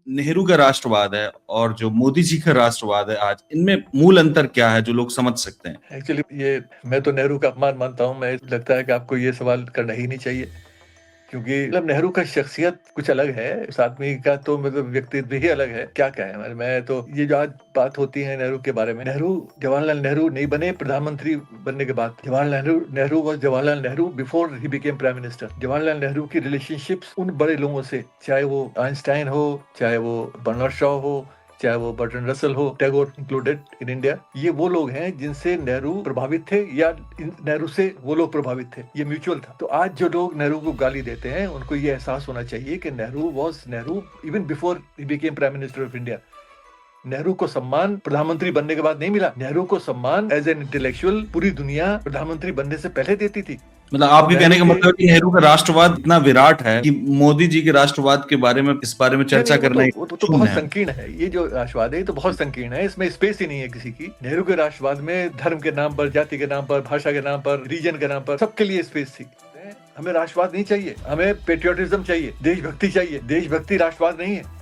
नेहरू का राष्ट्रवाद है और जो मोदी जी का राष्ट्रवाद है आज, इनमें मूल अंतर क्या है जो लोग समझ सकते हैं? एक्चुअली ये मैं तो नेहरू का अपमान मानता हूँ। मैं लगता है कि आपको ये सवाल करना ही नहीं चाहिए, क्योंकि मतलब नेहरू का शख्सियत कुछ अलग है, उस आदमी का तो मतलब व्यक्तित्व ही अलग है। क्या कहें, मैं तो ये जो आज बात होती है नेहरू के बारे में, नेहरू जवाहरलाल नेहरू नहीं बने प्रधानमंत्री बनने के बाद। Jawaharlal Nehru was Jawaharlal Nehru before he became prime minister. Jawaharlal Nehru की रिलेशनशिप्स उन बड़े लोगों से, चाहे वो आइंस्टाइन हो, चाहे वो बर्नार्ड शॉ हो, चाहे वो बर्टन रसल हो, टैगोर इंक्लूडेड इन इंडिया, ये वो लोग हैं जिनसे नेहरू प्रभावित थे या नेहरू से वो लोग प्रभावित थे। ये म्यूचुअल था। तो आज जो लोग नेहरू को गाली देते हैं, उनको ये एहसास होना चाहिए कि Nehru was Nehru even before he became prime minister of India. Nehru को सम्मान प्रधानमंत्री बनने के बाद नहीं मिला। नेहरू को सम्मान एज एन इंटेलेक्चुअल पूरी दुनिया प्रधानमंत्री बनने से पहले देती थी। मतलब आपके कहने का मतलब कि नेहरू का राष्ट्रवाद इतना विराट है कि मोदी जी के राष्ट्रवाद के बारे में, इस बारे में चर्चा करना वो तो बहुत संकीर्ण है। ये जो राष्ट्रवाद है, ये तो बहुत संकीर्ण है, इसमें स्पेस ही नहीं है किसी की। नेहरू के राष्ट्रवाद में धर्म के नाम पर, जाति के नाम पर, भाषा के नाम पर, रीजन के नाम पर, सबके लिए स्पेस थी। हमें राष्ट्रवाद नहीं चाहिए, हमें पेट्रियोटिज्म चाहिए, देशभक्ति चाहिए। देशभक्ति राष्ट्रवाद नहीं है।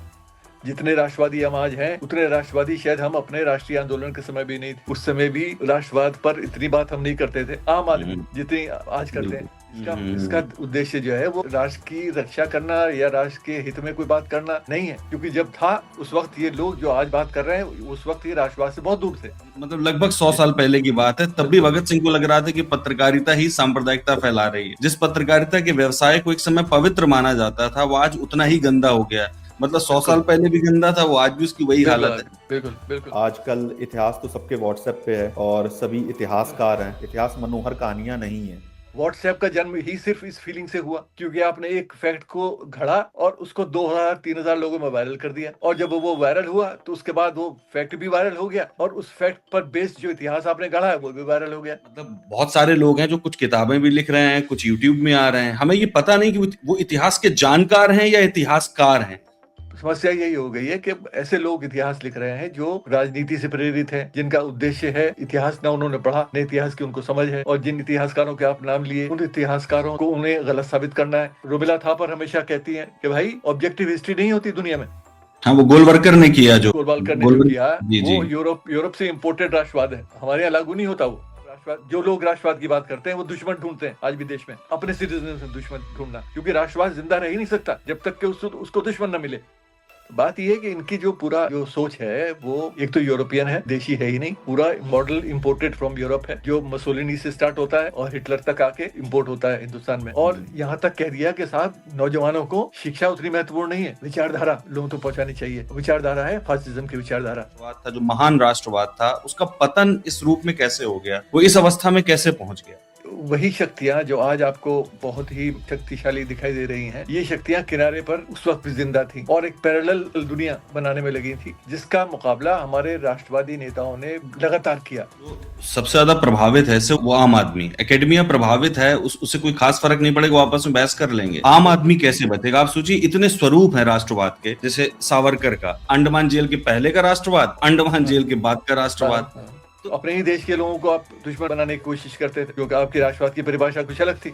जितने राष्ट्रवादी हम आज हैं, उतने राष्ट्रवादी शायद हम अपने राष्ट्रीय आंदोलन के समय भी नहीं थे। उस समय भी राष्ट्रवाद पर इतनी बात हम नहीं करते थे, आम आदमी जितनी आज करते हैं। इसका उद्देश्य जो है वो राष्ट्र की रक्षा करना या राष्ट्र के हित में कोई बात करना नहीं है, क्योंकि जब था उस वक्त ये लोग जो आज बात कर रहे हैं, उस वक्त ये राष्ट्रवाद से बहुत दूर थे। मतलब लगभग 100 साल पहले की बात है। तब भी भगत सिंह को लग रहा था कि पत्रकारिता ही सांप्रदायिकता फैला रही है। जिस पत्रकारिता के व्यवसाय को एक समय पवित्र माना जाता था, वो आज उतना ही गंदा हो गया। मतलब 100 साल पहले भी गंदा था, वो आज भी उसकी वही हालत है। बिल्कुल बिल्कुल। आजकल इतिहास तो सबके व्हाट्सएप पे है और सभी इतिहासकार हैं। इतिहास मनोहर कहानियां नहीं है। व्हाट्सएप का जन्म ही सिर्फ इस फीलिंग से हुआ, क्योंकि आपने एक फैक्ट को घड़ा और उसको 2000-3000 लोगों में वायरल कर दिया, और जब वो वायरल हुआ तो उसके बाद वो फैक्ट भी वायरल हो गया, और उस फैक्ट पर बेस्ड जो इतिहास आपने गढ़ा है वो भी वायरल हो गया। मतलब बहुत सारे लोग हैं जो कुछ किताबें भी लिख रहे हैं, कुछ यूट्यूब में आ रहे हैं। हमें ये पता नहीं कि वो इतिहास के जानकार हैं या इतिहासकार हैं। समस्या यही हो गई है कि ऐसे लोग इतिहास लिख रहे हैं जो राजनीति से प्रेरित हैं, जिनका उद्देश्य है इतिहास ना उन्होंने पढ़ा, न इतिहास की उनको समझ है, और जिन इतिहासकारों के आप नाम लिए, उन इतिहासकारों को उन्हें गलत साबित करना है। रुबिला थापर हमेशा कहती है कि भाई ऑब्जेक्टिव हिस्ट्री नहीं होती दुनिया में। हाँ, वो गोलवलकर ने किया, जो गोलवलकर ने जो किया वो यूरोप से इम्पोर्टेड राष्ट्रवाद है, हमारे यहाँ लागू नहीं होता। वो राष्ट्रवाद, जो लोग राष्ट्रवाद की बात करते हैं वो दुश्मन ढूंढते हैं आज भी देश में, अपने सिटीजन से दुश्मन ढूंढना, क्योंकि राष्ट्रवाद जिंदा रह ही नहीं सकता जब तक कि उसको दुश्मन न मिले। बात यह है कि इनकी जो पूरा जो सोच है वो एक तो यूरोपियन है, देशी है ही नहीं, पूरा मॉडल इंपोर्टेड फ्रॉम यूरोप है, जो मसोलिनी से स्टार्ट होता है और हिटलर तक आके इंपोर्ट होता है हिंदुस्तान में। और यहाँ तक कह दिया कि साहब नौजवानों को शिक्षा उतनी महत्वपूर्ण नहीं है, विचारधारा लोगों तक पहुंचानी चाहिए। विचारधारा है फासिज्म की विचारधारा। था जो महान राष्ट्रवाद था, उसका पतन इस रूप में कैसे हो गया, वो इस अवस्था में कैसे पहुंच गया? वही शक्तियां जो आज आपको बहुत ही शक्तिशाली दिखाई दे रही हैं, ये शक्तियां किनारे पर उस वक्त भी जिंदा थी और एक पैरेलल दुनिया बनाने में लगी थी, जिसका मुकाबला हमारे राष्ट्रवादी नेताओं ने लगातार किया। सबसे ज्यादा प्रभावित है वो आम आदमी। एकेडमिया प्रभावित है, उससे कोई खास फर्क नहीं पड़ेगा, वो आपस में बहस कर लेंगे। आम आदमी कैसे बचेगा? आप सोचिए, इतने स्वरूप है राष्ट्रवाद के, जैसे सावरकर का अंडमान जेल के पहले का राष्ट्रवाद, अंडमान जेल के बाद का राष्ट्रवाद। तो अपने ही देश के लोगों को आप दुश्मन बनाने की कोशिश करते थे, क्योंकि आपकी राष्ट्रवाद की परिभाषा कुछ अलग थी।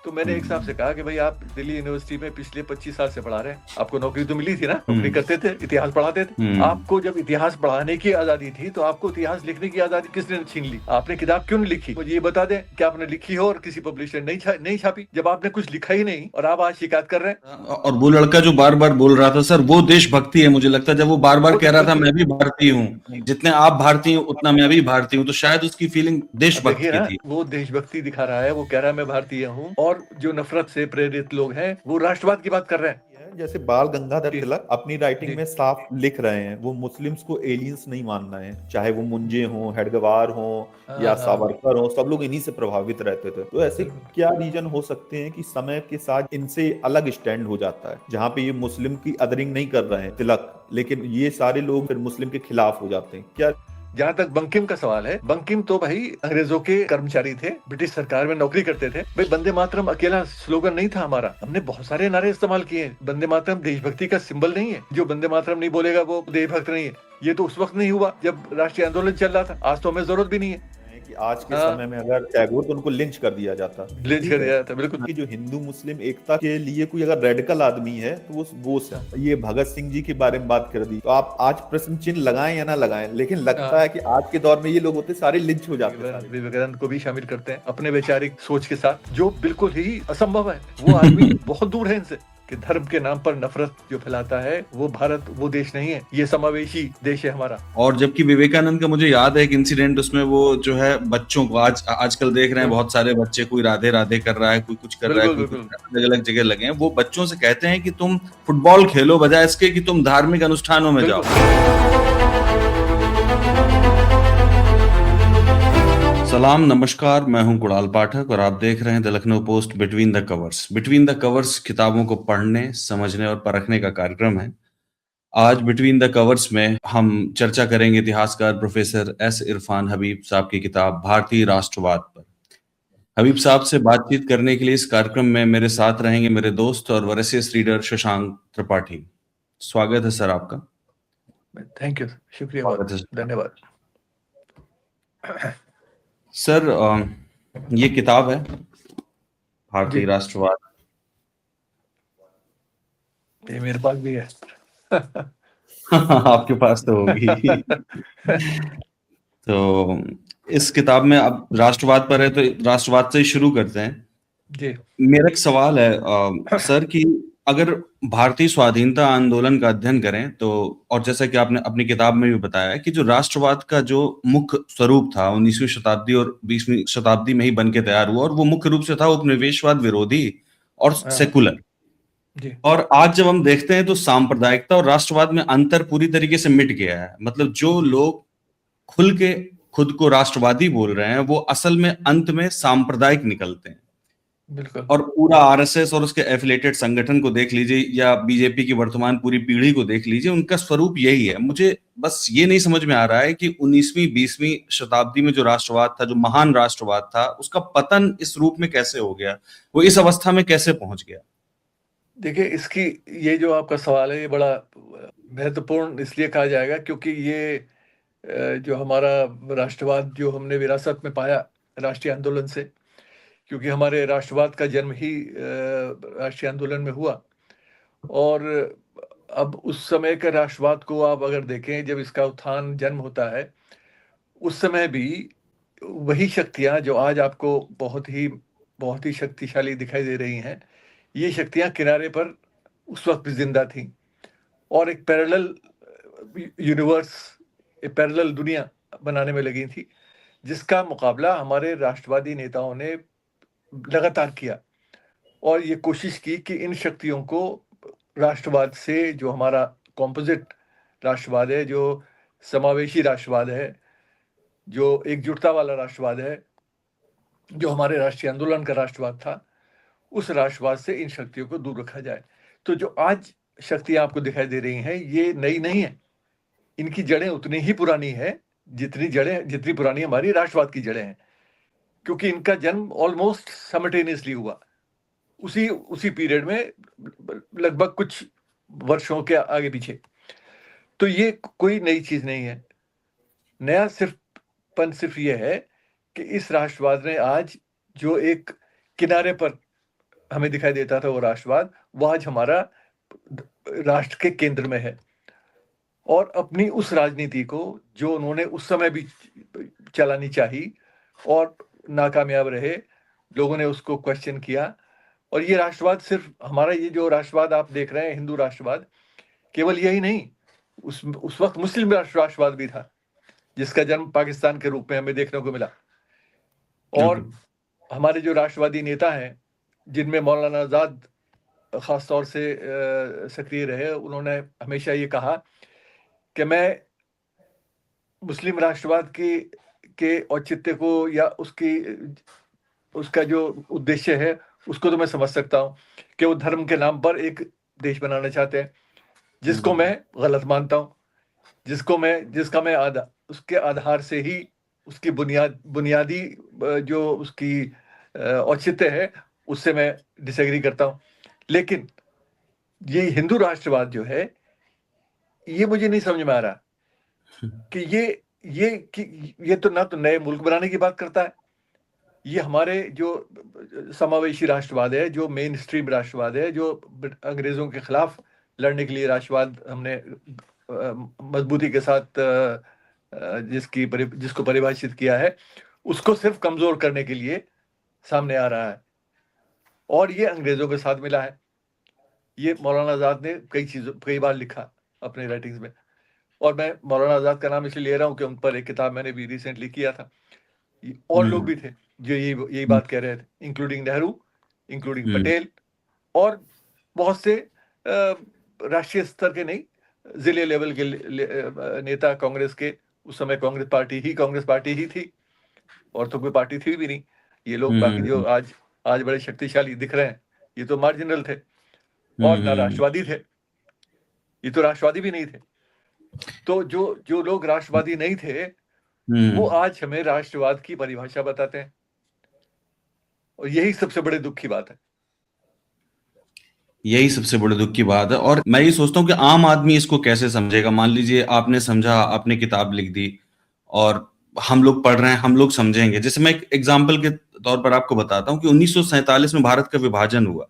तो मैंने एक साहब से कहा कि भाई आप दिल्ली यूनिवर्सिटी में पिछले 25 साल से पढ़ा रहे हैं, आपको नौकरी तो मिली थी ना, नौकरी करते थे, इतिहास पढ़ाते थे। आपको जब इतिहास पढ़ाने की आजादी थी तो आपको इतिहास लिखने की आजादी किसने छीन ली? आपने किताब क्यों नहीं लिखी? मुझे ये बता दें कि आपने लिखी हो और किसी पब्लिशर नहीं छापी, जब आपने कुछ लिखा ही नहीं और आप आज शिकायत कर रहे हैं। और वो लड़का जो बार बार बोल रहा था, सर वो देशभक्ति है, मुझे लगता है जब वो बार बार कह रहा था मैं भी भारतीय हूँ, जितने आप भारतीय हूँ उतना मैं भी भारतीय हूँ, तो शायद उसकी फीलिंग देशभक्ति की थी। वो देशभक्ति दिखा रहा है, वो कह रहा है मैं भारतीय हूँ, और जो नफरत से प्रेरित लोग हैं वो राष्ट्रवाद की बात कर रहे हैं। जैसे बाल गंगाधर तिलक अपनी राइटिंग में साफ लिख रहे हैं, वो मुस्लिम्स को एलियंस नहीं मानना है, चाहे वो मुंजे हो, हेडगवार हो या सावरकर हो, सब लोग इन्हीं से प्रभावित रहते थे। तो ऐसे क्या रीजन हो सकते हैं कि समय के साथ इनसे अलग स्टैंड हो जाता है, जहाँ पे ये मुस्लिम की अदरिंग नहीं कर रहे हैं तिलक, लेकिन ये सारे लोग फिर मुस्लिम के खिलाफ हो जाते हैं? क्या जहां तक बंकिम का सवाल है, बंकिम तो भाई अंग्रेजों के कर्मचारी थे, ब्रिटिश सरकार में नौकरी करते थे। भाई वंदे मातरम अकेला स्लोगन नहीं था हमारा, हमने बहुत सारे नारे इस्तेमाल किए। वंदे मातरम देशभक्ति का सिंबल नहीं है, जो वंदे मातरम नहीं बोलेगा वो देशभक्त नहीं है। ये तो उस वक्त नहीं हुआ जब राष्ट्रीय आंदोलन चल रहा था, आज तो हमें जरूरत भी नहीं है। आज के हाँ। समय में अगर टैगोर, तो उनको लिंच कर दिया जाता। लिंच ठीक कर है, दिया था, बिल्कुल। कि जो हिंदू मुस्लिम एकता के लिए कोई अगर रेडिकल आदमी है तो वो ये भगत सिंह जी के बारे में बात कर दी, तो आप आज प्रश्न चिन्ह लगाएं या ना लगाएं, लेकिन लगता है कि आज के दौर में ये लोग होते सारे लिंच हो जाते सारे। विवेकानंद को भी शामिल करते हैं अपने वैचारिक सोच के साथ, जो बिल्कुल ही असंभव है। वो आदमी बहुत दूर है इनसे, कि धर्म के नाम पर नफरत जो फैलाता है, वो भारत वो देश नहीं है, ये समावेशी देश है हमारा। और जबकि विवेकानंद का मुझे याद है एक इंसिडेंट, उसमें वो जो है बच्चों को आजकल देख रहे हैं बहुत सारे बच्चे, कोई राधे राधे कर रहा है, कोई कुछ कर रहा है, कोई कुछ अलग अलग जगह लगे हैं, वो बच्चों से कहते हैं कि तुम फुटबॉल खेलो बजाय इसके कि तुम धार्मिक अनुष्ठानों में जाओ। सलाम, नमस्कार, मैं हूं कुणाल पाठक और आप देख रहे हैं the Lucknow post between the covers. Between the covers किताबों को पढ़ने, समझने और परखने का कार्यक्रम है। आज बिटवीन द कवर्स में हम चर्चा करेंगे इतिहासकार प्रोफेसर एस इरफान हबीब साहब की किताब भारतीय राष्ट्रवाद पर। हबीब साहब से बातचीत करने के लिए इस कार्यक्रम में मेरे साथ रहेंगे मेरे दोस्त और वरेसियस रीडर शशांक त्रिपाठी। स्वागत है सर आपका। थैंक यू, शुक्रिया, बहुत धन्यवाद। सर, ये किताब है भारतीय राष्ट्रवाद, ये मेरे पास भी है। आपके पास तो होगी। तो इस किताब में अब राष्ट्रवाद पर है, तो राष्ट्रवाद से ही शुरू करते हैं। जी। मेरा एक सवाल है सर, कि अगर भारतीय स्वाधीनता आंदोलन का अध्ययन करें तो, और जैसा कि आपने अपनी किताब में भी बताया कि जो राष्ट्रवाद का जो मुख्य स्वरूप था 19वीं शताब्दी और 20वीं शताब्दी में ही बन के तैयार हुआ, और वो मुख्य रूप से था उपनिवेशवाद विरोधी और सेकुलर। और आज जब हम देखते हैं तो सांप्रदायिकता और राष्ट्रवाद में अंतर पूरी तरीके से मिट गया है। मतलब जो लोग खुल के खुद को राष्ट्रवादी बोल रहे हैं, वो असल में अंत में सांप्रदायिक निकलते हैं। बिल्कुल। और पूरा आरएसएस और उसके एफिलिएटेड संगठन को देख लीजिए, या बीजेपी की वर्तमान पूरी पीढ़ी को देख लीजिए, उनका स्वरूप यही है। मुझे बस ये नहीं समझ में आ रहा है कि 19वीं 20वीं शताब्दी में जो राष्ट्रवाद था, जो महान राष्ट्रवाद था, उसका पतन इस रूप में कैसे हो गया, वो इस अवस्था में कैसे पहुंच गया। देखिए, इसकी ये जो आपका सवाल है, ये बड़ा महत्वपूर्ण इसलिए कहा जाएगा क्योंकि ये जो हमारा राष्ट्रवाद जो हमने विरासत में पाया राष्ट्रीय आंदोलन से, क्योंकि हमारे राष्ट्रवाद का जन्म ही राष्ट्रीय आंदोलन में हुआ। और अब उस समय के राष्ट्रवाद को आप अगर देखें, जब इसका उत्थान जन्म होता है, उस समय भी वही शक्तियां जो आज आपको बहुत ही शक्तिशाली दिखाई दे रही हैं, ये शक्तियां किनारे पर उस वक्त भी जिंदा थीं, और एक पैरेलल यूनिवर्स, एक पैरेलल दुनिया बनाने में लगी थी, जिसका मुकाबला हमारे राष्ट्रवादी नेताओं ने लगातार किया और ये कोशिश की कि इन शक्तियों को राष्ट्रवाद से, जो हमारा कॉम्पोजिट राष्ट्रवाद है, जो समावेशी राष्ट्रवाद है, जो एकजुटता वाला राष्ट्रवाद है, जो हमारे राष्ट्रीय आंदोलन का राष्ट्रवाद था, उस राष्ट्रवाद से इन शक्तियों को दूर रखा जाए। तो जो आज शक्तियां आपको दिखाई दे रही हैं, ये नई नहीं है। इनकी जड़ें उतनी ही पुरानी है जितनी पुरानी हमारी राष्ट्रवाद की जड़ें हैं, क्योंकि इनका जन्म ऑलमोस्ट साइमल्टेनियसली हुआ, उसी पीरियड में, लगभग कुछ वर्षों के आगे पीछे। तो ये कोई नई चीज नहीं है। नया सिर्फ ये है कि इस राष्ट्रवाद ने आज जो एक किनारे पर हमें दिखाई देता था, वो राष्ट्रवाद, वो आज हमारा राष्ट्र के केंद्र में है। और अपनी उस राजनीति को जो उन्होंने उस समय भी चलानी चाहिए और नाकामयाब रहे, लोगों ने उसको क्वेश्चन किया। और ये राष्ट्रवाद, सिर्फ हमारा ये जो राष्ट्रवाद आप देख रहे हैं, हिंदू राष्ट्रवाद, केवल यही नहीं, उस वक्त मुस्लिम राष्ट्रवाद भी था, जिसका जन्म पाकिस्तान के रूप में हमें देखने को मिला। और हमारे जो राष्ट्रवादी नेता हैं, जिनमें मौलाना आजाद खास तौर से सक्रिय रहे, उन्होंने हमेशा ये कहा कि मैं मुस्लिम राष्ट्रवाद के औचित्य को, या उसका जो उद्देश्य है, उसको तो मैं समझ सकता हूँ कि वो धर्म के नाम पर एक देश बनाना चाहते हैं, जिसको मैं गलत मानता हूँ, जिसका मैं उसके आधार से ही, उसकी बुनियादी जो उसकी औचित्य है, उससे मैं डिसएग्री करता हूँ। लेकिन ये हिंदू राष्ट्रवाद जो है, ये मुझे नहीं समझ में आ रहा कि ये तो ना तो नए मुल्क बनाने की बात करता है, ये हमारे जो समावेशी राष्ट्रवाद है, जो मेन स्ट्रीम राष्ट्रवाद है, जो अंग्रेजों के खिलाफ लड़ने के लिए राष्ट्रवाद हमने मजबूती के साथ जिसको परिभाषित किया है, उसको सिर्फ कमजोर करने के लिए सामने आ रहा है, और ये अंग्रेजों के साथ मिला है। ये मौलाना आजाद ने कई बार लिखा अपने राइटिंग्स में, और मैं मौलाना आजाद का नाम इसलिए ले रहा हूँ कि उन पर एक किताब मैंने भी रिसेंटली किया था। और लोग भी थे जो यही बात कह रहे थे, इंक्लूडिंग नेहरू, इंक्लूडिंग पटेल, और बहुत से राष्ट्रीय स्तर के नहीं, जिले लेवल के नेता कांग्रेस के। उस समय कांग्रेस पार्टी ही थी, और तो कोई पार्टी थी भी नहीं। ये लोग बाकी जो आज बड़े शक्तिशाली दिख रहे हैं, ये तो मार्जिनल थे, और ना राष्ट्रवादी थे, ये तो राष्ट्रवादी भी नहीं थे। तो जो लोग राष्ट्रवादी नहीं थे, वो आज हमें राष्ट्रवाद की परिभाषा बताते हैं, और यही सबसे बड़े दुख की बात है। यही सबसे बड़े दुख की बात है। और मैं ये सोचता हूँ कि आम आदमी इसको कैसे समझेगा। मान लीजिए आपने समझा, आपने किताब लिख दी, और हम लोग पढ़ रहे हैं, हम लोग समझेंगे। जैसे मैं एक एग्जाम्पल के तौर पर आपको बताता हूँ कि 1947 में भारत का विभाजन हुआ,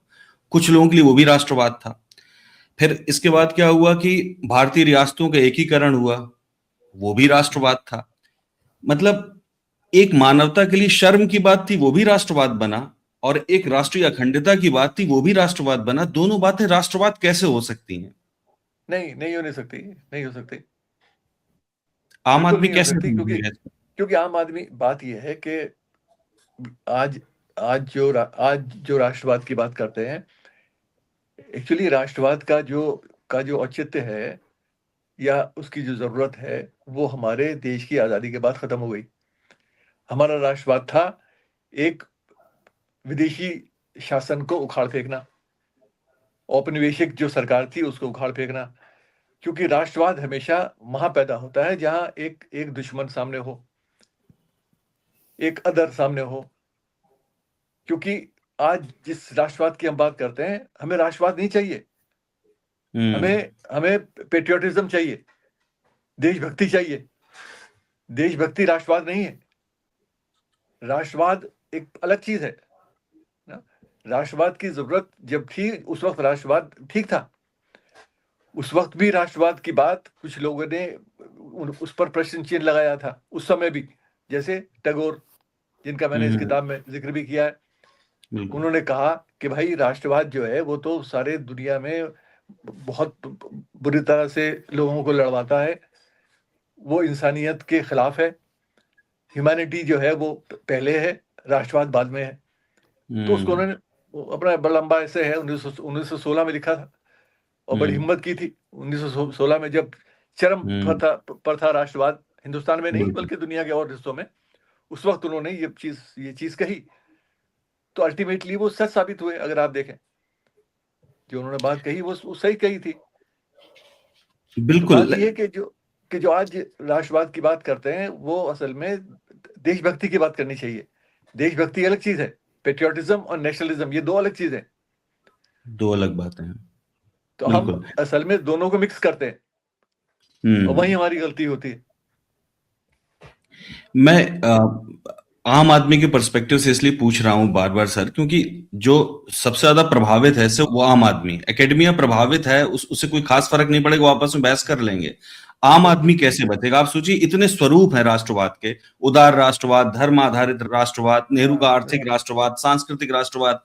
कुछ लोगों के लिए वो भी राष्ट्रवाद था। फिर इसके बाद क्या हुआ कि भारतीय रियासतों का एकीकरण हुआ, वो भी राष्ट्रवाद था। मतलब एक मानवता के लिए शर्म की बात थी, वो भी राष्ट्रवाद बना, और एक राष्ट्रीय अखंडता की बात थी, वो भी राष्ट्रवाद बना। दोनों बातें राष्ट्रवाद कैसे हो सकती हैं? नहीं हो सकती, नहीं हो सकती, आम बिल्कुल आदमी नहीं हो कैसे सकती। समझेगा? क्योंकि आम आदमी, बात यह है कि आज आज जो राष्ट्रवाद की बात करते हैं, एक्चुअली राष्ट्रवाद का जो औचित्य है, या उसकी जो जरूरत है, वो हमारे देश की आजादी के बाद खत्म हो गई। हमारा राष्ट्रवाद था एक विदेशी शासन को उखाड़ फेंकना, औपनिवेशिक जो सरकार थी उसको उखाड़ फेंकना। क्योंकि राष्ट्रवाद हमेशा वहां पैदा होता है जहां एक दुश्मन सामने हो, एक अदर सामने हो। क्योंकि आज जिस राष्ट्रवाद की हम बात करते हैं, हमें राष्ट्रवाद नहीं चाहिए, हमें हमें पेट्रियोटिज्म चाहिए, देशभक्ति चाहिए। देशभक्ति राष्ट्रवाद नहीं है। राष्ट्रवाद एक अलग चीज है ना। राष्ट्रवाद की जरूरत जब थी, उस वक्त राष्ट्रवाद ठीक था। उस वक्त भी राष्ट्रवाद की बात कुछ लोगों ने उस पर प्रश्न चिन्ह लगाया था उस समय भी, जैसे टैगोर, जिनका मैंने इस किताब में जिक्र भी किया है। उन्होंने कहा कि भाई राष्ट्रवाद जो है वो तो सारे दुनिया में बहुत बुरी तरह से लोगों को लड़वाता है, वो इंसानियत के खिलाफ है। ह्यूमैनिटी जो है वो पहले है, राष्ट्रवाद बाद में है। तो उसको उन्होंने अपना बड़ा लंबा ऐसे है 1916 में लिखा था, और बड़ी हिम्मत की थी 1916 में, जब चरम पर था राष्ट्रवाद, हिंदुस्तान में नहीं बल्कि दुनिया के और हिस्सों में। उस वक्त उन्होंने ये चीज कही, तो अल्टीमेटली वो सच साबित हुए। अगर आप देखें, जो उन्होंने बात कही वो सही कही थी। बिल्कुल। तो बात ये है कि जो आज राष्ट्रवाद की बात करते हैं, वो असल में देशभक्ति की बात करनी चाहिए। देशभक्ति अलग चीज है, पेट्रियोटिज्म और नेशनलिज्म ये दो अलग चीजें, दो अलग बातें हैं। तो हम असल में दोनों को मिक्स करते हैं, और वही हमारी गलती होती है। मैं आम आदमी के पर्सपेक्टिव से इसलिए पूछ रहा हूं बार बार सर, क्योंकि जो सबसे ज्यादा प्रभावित है वो आम आदमी। एकेडमिया प्रभावित है, उससे कोई खास फर्क नहीं पड़ेगा, वो आपस में बहस कर लेंगे। आम आदमी कैसे बचेगा? आप सोचिए, इतने स्वरूप हैं राष्ट्रवाद के, उदार राष्ट्रवाद, धर्म आधारित राष्ट्रवाद, नेहरू का आर्थिक राष्ट्रवाद, सांस्कृतिक राष्ट्रवाद।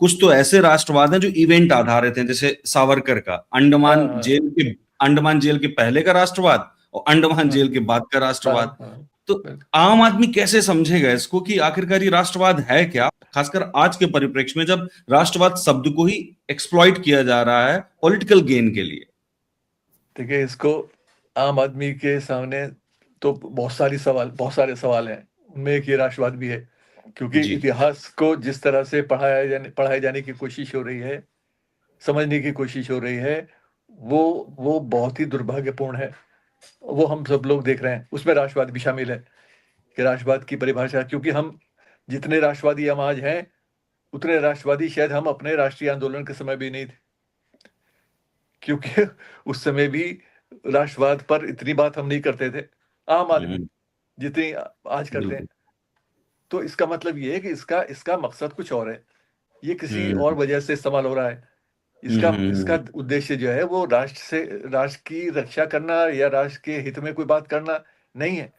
कुछ तो ऐसे राष्ट्रवाद हैं जो इवेंट आधारित हैं, जैसे सावरकर का अंडमान जेल के पहले का राष्ट्रवाद और अंडमान जेल के बाद का राष्ट्रवाद। तो आम आदमी कैसे समझेगा इसको कि आखिरकार ये राष्ट्रवाद है क्या, खासकर आज के परिप्रेक्ष्य में जब राष्ट्रवाद शब्द को ही एक्सप्लॉइट किया जा रहा है पॉलिटिकल गेन के लिए। देखिए, इसको आम आदमी के सामने तो बहुत सारे सवाल हैं, उनमें एक ये राष्ट्रवाद भी है। क्योंकि इतिहास को जिस तरह से पढ़ाए जाने की कोशिश हो रही है, समझने की कोशिश हो रही है, वो बहुत ही दुर्भाग्यपूर्ण है। वो हम सब लोग देख रहे हैं, उसमें राष्ट्रवाद भी शामिल है कि राष्ट्रवाद की परिभाषा। क्योंकि हम जितने राष्ट्रवादी हम आज हैं, उतने राष्ट्रवादी शायद हम अपने राष्ट्रीय आंदोलन के समय भी नहीं थे। क्योंकि उस समय भी राष्ट्रवाद पर इतनी बात हम नहीं करते थे, आम आदमी जितनी आज करते हैं। बिल्कुल। तो इसका मतलब ये है कि इसका इसका मकसद कुछ और है, ये किसी और हम्म वजह से इस्तेमाल हो रहा है। इसका इसका हम्म उद्देश्य जो है वो राष्ट्र की रक्षा करना या राष्ट्र के हित में कोई बात करना नहीं है।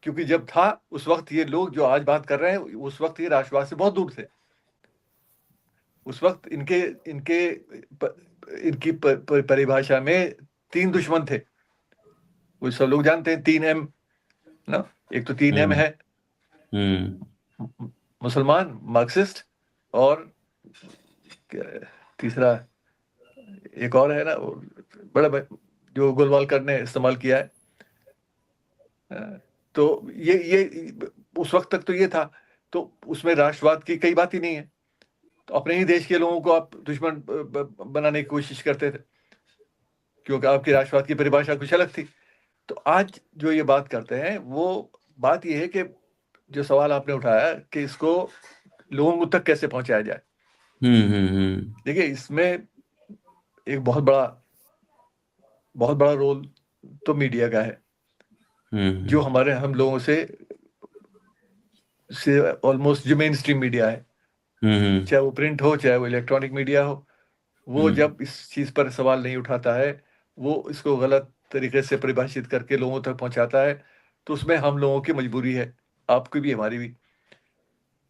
क्योंकि जब था उस वक्त ये लोग जो आज बात कर रहे हैं, उस वक्त ये राष्ट्रवाद से बहुत दूर थे। उस वक्त इनके इनके इनकी परिभाषा में 3 दुश्मन थे, वो सब लोग जानते हैं, 3M ना। एक तो 3M है, मुसलमान, मार्क्सिस्ट, और तीसरा एक और है ना, बड़ा जो गोलवालकर ने इस्तेमाल किया है। तो ये उस वक्त तक तो ये था। तो उसमें राष्ट्रवाद की कई बात ही नहीं है। तो अपने ही देश के लोगों को आप दुश्मन बनाने की कोशिश करते थे, क्योंकि आपकी राष्ट्रवाद की परिभाषा कुछ अलग थी। तो आज जो ये बात करते हैं, वो बात ये है कि जो सवाल आपने उठाया कि इसको लोगों तक कैसे पहुंचाया जाए। देखिए, इसमें एक बहुत बड़ा रोल तो मीडिया का है, जो हम लोगों से ऑलमोस्ट जो मेन स्ट्रीम मीडिया है, चाहे वो प्रिंट हो चाहे वो इलेक्ट्रॉनिक मीडिया हो, वो जब इस चीज पर सवाल नहीं उठाता है, वो इसको गलत तरीके से परिभाषित करके लोगों तक पहुंचाता है, तो उसमें हम लोगों की मजबूरी है, आपकी भी हमारी भी,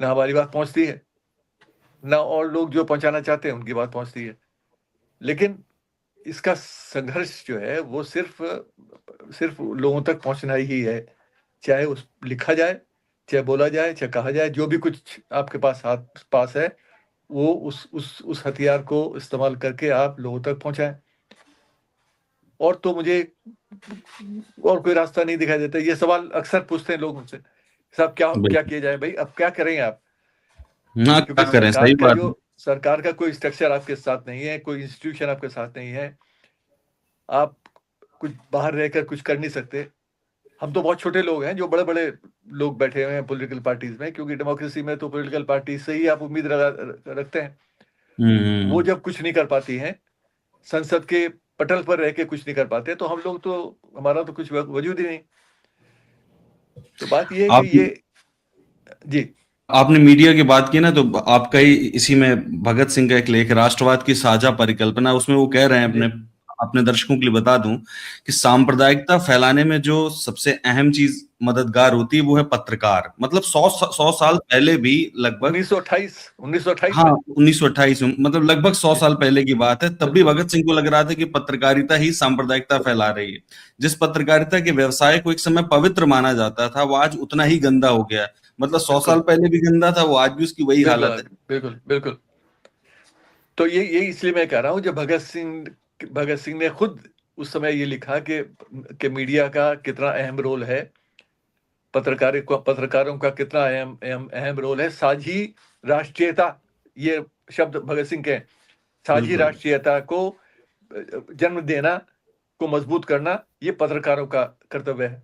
ना हमारी बात पहुंचती है, ना और लोग जो पहुंचाना चाहते हैं उनकी बात पहुंचती है। लेकिन इसका संघर्ष जो है वो सिर्फ लोगों तक पहुंचना ही है, चाहे उस लिखा जाए, चाहे बोला जाए, चाहे कहा जाए, जो भी कुछ आपके पास है, वो उस हथियार को इस्तेमाल करके आप लोगों तक पहुंचाएं। और तो मुझे और कोई रास्ता नहीं दिखाई देता। ये सवाल अक्सर पूछते हैं लोग मुझसे, साहब क्या क्या किया जाए, भाई अब क्या करें आप? ना क्योंकि क्या करें, सही बात है। सरकार का कोई स्ट्रक्चर आपके साथ नहीं है, कोई इंस्टीट्यूशन आपके साथ नहीं है, आप कुछ बाहर रहकर कुछ कर नहीं सकते। हम तो बहुत छोटे लोग हैं, जो बड़े बड़े लोग बैठे हुए हैं पॉलिटिकल पार्टीज में, क्योंकि डेमोक्रेसी में तो पॉलिटिकल पार्टी से ही आप उम्मीद रखते हैं। वो जब कुछ नहीं कर पाती हैं, संसद के पटल पर रह के कुछ नहीं कर पाते, तो हम लोग तो, हमारा तो कुछ वजूद ही नहीं। तो बात ये है आप कि ये, जी, आपने मीडिया की बात की ना, तो आपका ही इसी में भगत सिंह का एक लेख, राष्ट्रवाद की साझा परिकल्पना, उसमें वो कह रहे हैं, अपने अपने दर्शकों के लिए बता दूं कि सांप्रदायिकता फैलाने में जो सबसे अहम चीज मददगार होती है वो है पत्रकार। मतलब 100 साल पहले भी, लगभग 1928 हाँ में, 1928 में, मतलब लगभग 100 साल पहले की बात है, तब भी बिल्कुल भगत सिंह को लग रहा था कि पत्रकारिता ही सांप्रदायिकता फैला रही है। जिस पत्रकारिता के व्यवसाय को एक समय पवित्र माना जाता था, वो आज उतना ही गंदा हो गया। मतलब 100 साल पहले भी गंदा था वो, आज भी उसकी वही हालत है। बिल्कुल बिल्कुल। तो ये इसलिए मैं कह रहा हूँ, जब भगत सिंह ने खुद उस समय ये लिखा कि मीडिया का कितना अहम रोल है, पत्रकारों का कितना अहम रोल है, साझी राष्ट्रीयता, ये शब्द भगत सिंह के हैं, साझी बिल्कुल। राष्ट्रीयता को जन्म देना, को मजबूत करना, ये पत्रकारों का कर्तव्य है।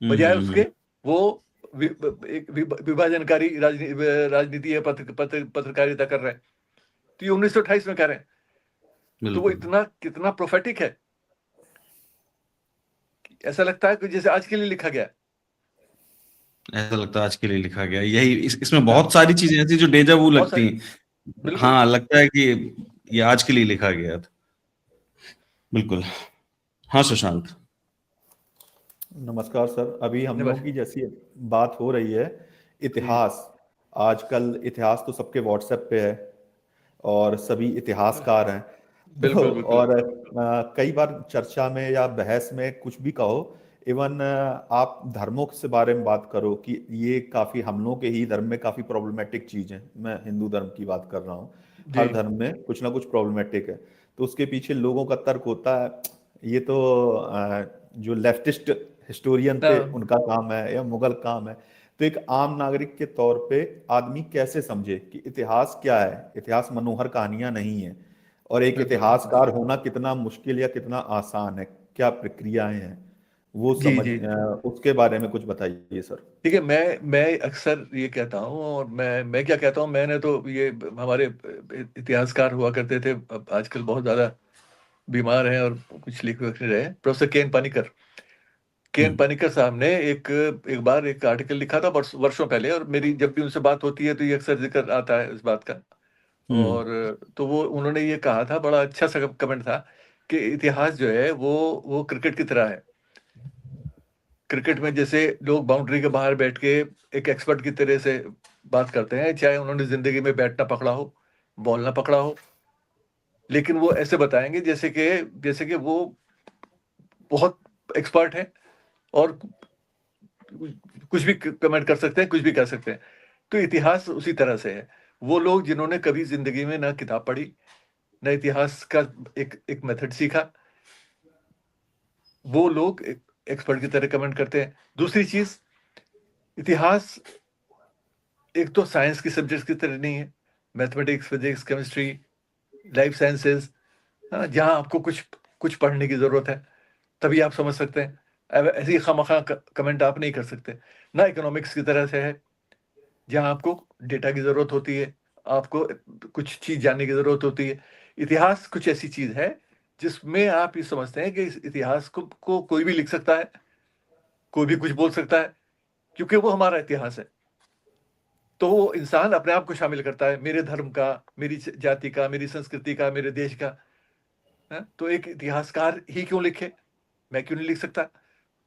बजाय उसके वो एक विभाजनकारी राजनीति है, पत्रकारिता कर रहे हैं। तो ये 1928 में कह रहे हैं। तो वो कितना प्रोफेटिक है, ऐसा लगता है कि जैसे आज के लिए लिखा गया। ऐसा लगता है आज के लिए लिखा गया, यही इसमें बहुत सारी चीजें ऐसी जो डेजावू लगती हैं। हाँ, लगता है कि ये आज के लिए लिखा गया था। बिल्कुल। हाँ सुशांत। नमस्कार सर। अभी हम लोगों की जैसी बात हो रही है इतिहास, आजकल इतिहास तो सबके व्हाट्सएप पे है और सभी इतिहासकार हैं। बिल्कुल, तो और कई बार चर्चा में या बहस में कुछ भी कहो, इवन आप धर्मों से बारे में बात करो कि ये काफी, हम लोगों के ही धर्म में काफी प्रॉब्लमेटिक चीज है। मैं हिंदू धर्म की बात कर रहा हूँ, हर धर्म में कुछ ना कुछ प्रॉब्लमेटिक है। तो उसके पीछे लोगों का तर्क होता है ये तो जो लेफ्टिस्ट हिस्टोरियन थे उनका काम है या मुगल काम है। तो एक आम नागरिक के तौर पे आदमी कैसे समझे कि इतिहास क्या है? इतिहास मनोहर कहानियां नहीं है, और एक इतिहासकार होना कितना मुश्किल या कितना आसान है, क्या प्रक्रियाएं हैं वो समझ, उसके बारे में कुछ बताइए सर। ठीक है, मैं अक्सर ये कहता हूँ, और मैं क्या कहता हूँ, मैंने तो ये, हमारे इतिहासकार हुआ करते थे, अब आजकल बहुत ज्यादा बीमार हैं और कुछ लिख नहीं रहे, प्रोफेसर केन पानिकर, केन पनिकर साहब ने एक बार एक आर्टिकल लिखा था वर्षों पहले, और मेरी जब भी उनसे बात होती है तो ये अक्सर जिक्र आता है इस बात का। और तो वो उन्होंने ये कहा था, बड़ा अच्छा सा कमेंट था, कि इतिहास जो है वो क्रिकेट की तरह है। क्रिकेट में जैसे लोग बाउंड्री के बाहर बैठ के एक एक्सपर्ट की तरह से बात करते हैं, चाहे उन्होंने जिंदगी में बैट ना पकड़ा हो, बॉल ना पकड़ा हो, लेकिन वो ऐसे बताएंगे जैसे कि वो बहुत एक्सपर्ट है और कुछ भी कमेंट कर सकते हैं, कुछ भी कर सकते हैं। तो इतिहास उसी तरह से है। वो लोग जिन्होंने कभी जिंदगी में ना किताब पढ़ी, ना इतिहास का एक मेथड सीखा, वो लोग एक्सपर्ट की तरह कमेंट करते हैं। दूसरी चीज, इतिहास एक तो साइंस की सब्जेक्ट की तरह नहीं है, mathematics, physics, chemistry, life sciences, जहां आपको कुछ कुछ पढ़ने की जरूरत है तभी आप समझ सकते हैं। ऐसे ही खामखा कमेंट आप नहीं कर सकते। ना इकोनॉमिक्स की तरह से है, जहां आपको डेटा की जरूरत होती है, आपको कुछ चीज जानने की जरूरत होती है। इतिहास कुछ ऐसी चीज है जिसमें आप ये समझते हैं कि इस इतिहास को कोई भी लिख सकता है, कोई भी कुछ बोल सकता है, क्योंकि वो हमारा इतिहास है। तो वो इंसान अपने आप को शामिल करता है, मेरे धर्म का, मेरी जाति का, मेरी संस्कृति का, मेरे देश का। तो एक इतिहासकार ही क्यों लिखे, मैं क्यों नहीं लिख सकता?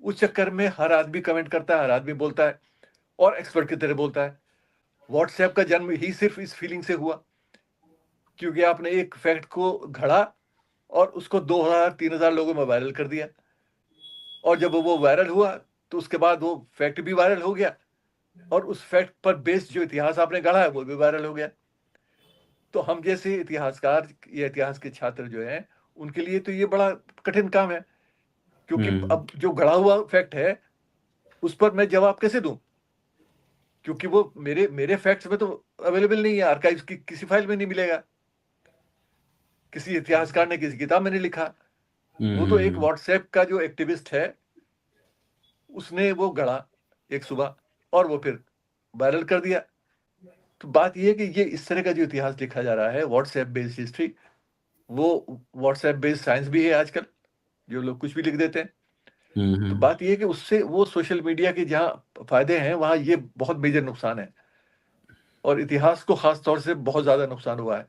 उस चक्कर में हर आदमी कमेंट करता है, हर आदमी बोलता है और एक्सपर्ट की तरह बोलता है। व्हाट्सएप का जन्म ही सिर्फ इस फीलिंग से हुआ, क्योंकि आपने एक फैक्ट को घड़ा और उसको 2000-3000 लोगों में वायरल कर दिया, और जब वो वायरल हुआ तो उसके बाद वो फैक्ट भी वायरल हो गया, और उस फैक्ट पर बेस्ड जो इतिहास आपने गढ़ा है वो भी वायरल हो गया। तो हम जैसे इतिहासकार या इतिहास के छात्र जो हैं, उनके लिए तो ये बड़ा कठिन काम है, क्योंकि अब जो गढ़ा हुआ फैक्ट है उस पर मैं जवाब कैसे दूं, क्योंकि वो मेरे मेरे फैक्ट्स में तो अवेलेबल नहीं है, आर्काइव्स की किसी फाइल में नहीं मिलेगा, किसी इतिहासकार ने किसी किताब में नहीं लिखा। वो तो एक व्हाट्सएप का जो एक्टिविस्ट है उसने वो गढ़ा एक सुबह और वो फिर वायरल कर दिया। तो बात ये है कि ये इस तरह का जो इतिहास लिखा जा रहा है, व्हाट्सएप बेस्ड हिस्ट्री, वो व्हाट्सएप बेस्ड साइंस भी है आजकल, जो लोग कुछ भी लिख देते हैं। तो बात ये है कि उससे वो सोशल मीडिया के जहाँ फायदे हैं वहां ये बहुत मेजर नुकसान है, और इतिहास को खास तौर से बहुत ज्यादा नुकसान हुआ है।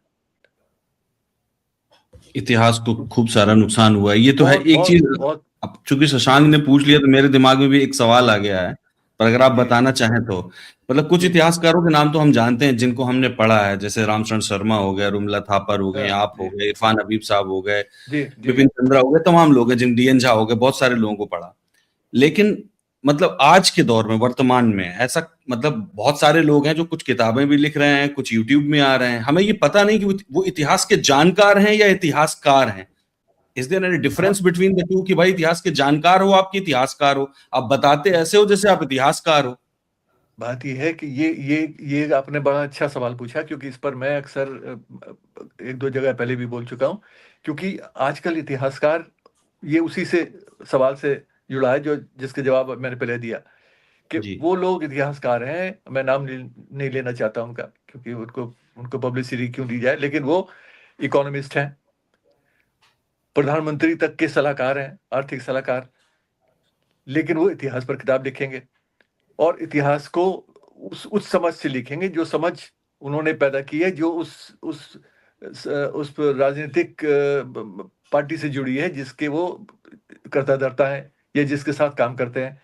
इतिहास को खूब सारा नुकसान हुआ है, ये तो है। एक चीज, अब चूंकि शशांक ने पूछ लिया तो मेरे दिमाग में भी एक सवाल आ गया है, पर अगर आप बताना चाहें तो। मतलब कुछ इतिहासकारों के नाम तो हम जानते हैं जिनको हमने पढ़ा है, जैसे रामचरण शर्मा हो गए, रुमला थापर हो गए, आप हो गए, इरफान हबीब साहब हो गए, विपिन चंद्रा हो गए, तमाम लोग हैं, जिन डीएन झा हो गए, बहुत सारे लोगों को पढ़ा। लेकिन मतलब आज के दौर में, वर्तमान में ऐसा, मतलब बहुत सारे लोग हैं जो कुछ किताबें भी लिख रहे हैं, कुछ यूट्यूब में आ रहे हैं, हमें ये पता नहीं कि वो इतिहास के जानकार हैं या इतिहासकार हैं। Is there any difference between the two, कि भाई इतिहास के जानकार हो आप कि इतिहासकार हो? आप बताते ऐसे हो जैसे आप इतिहासकार हो। बात यह है कि ये आपने बड़ा अच्छा सवाल पूछा, क्योंकि इस पर मैं अक्सर एक दो जगह पहले भी बोल चुका हूं। क्योंकि आजकल इतिहासकार, ये उसी से सवाल से जुड़ा है जो जिसके जवाब मैंने पहले दिया, कि वो लोग इतिहासकार हैं, मैं नाम नहीं लेना चाहता उनका, क्योंकि उनको पब्लिसिटी क्यों दी जाए, लेकिन वो इकोनॉमिस्ट हैं, प्रधानमंत्री तक के सलाहकार हैं, आर्थिक सलाहकार, लेकिन वो इतिहास पर किताब लिखेंगे और इतिहास को उस समझ से लिखेंगे जो समझ उन्होंने पैदा की है, जो उस राजनीतिक पार्टी से जुड़ी है जिसके वो कर्ता धर्ता है या जिसके साथ काम करते हैं।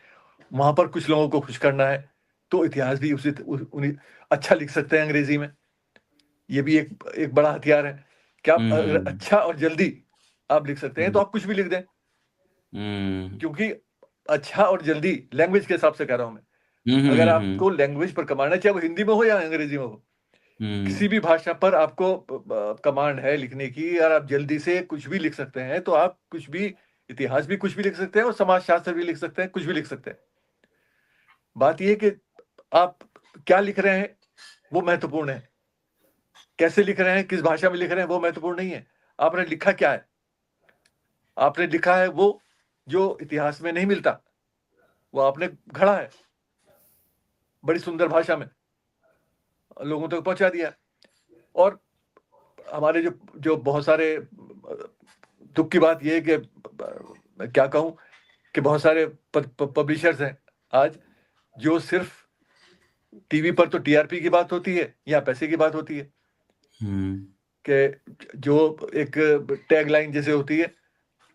वहां पर कुछ लोगों को खुश करना है तो इतिहास भी उसी उन्हीं अच्छा लिख सकते हैं अंग्रेजी में। ये भी एक बड़ा हथियार है कि आप अगर अच्छा और जल्दी आप लिख सकते हैं तो आप कुछ भी लिख दें, क्योंकि अच्छा और जल्दी लैंग्वेज के हिसाब से कह रहा हूं मैं। अगर आपको लैंग्वेज पर कमांड है, चाहे वो हिंदी में हो या अंग्रेजी में हो, किसी भी भाषा पर आपको कमांड है लिखने की, और आप जल्दी से कुछ भी लिख सकते हैं, तो आप कुछ भी, इतिहास भी कुछ भी लिख सकते हैं और समाज शास्त्र भी लिख सकते हैं, कुछ भी लिख सकते हैं। बात यह कि आप क्या लिख रहे हैं वो महत्वपूर्ण है, कैसे लिख रहे हैं, किस भाषा में लिख रहे हैं वो महत्वपूर्ण नहीं है, आपने लिखा क्या है। आपने लिखा है वो जो इतिहास में नहीं मिलता, वो आपने घड़ा है, बड़ी सुंदर भाषा में लोगों तक पहुंचा दिया। और हमारे जो बहुत सारे दुख की बात यह है कि मैं क्या कहूं कि बहुत सारे पब्लिशर्स हैं आज जो सिर्फ टीवी पर तो टीआरपी की बात होती है या पैसे की बात होती है, कि जो एक टैगलाइन जैसे होती है,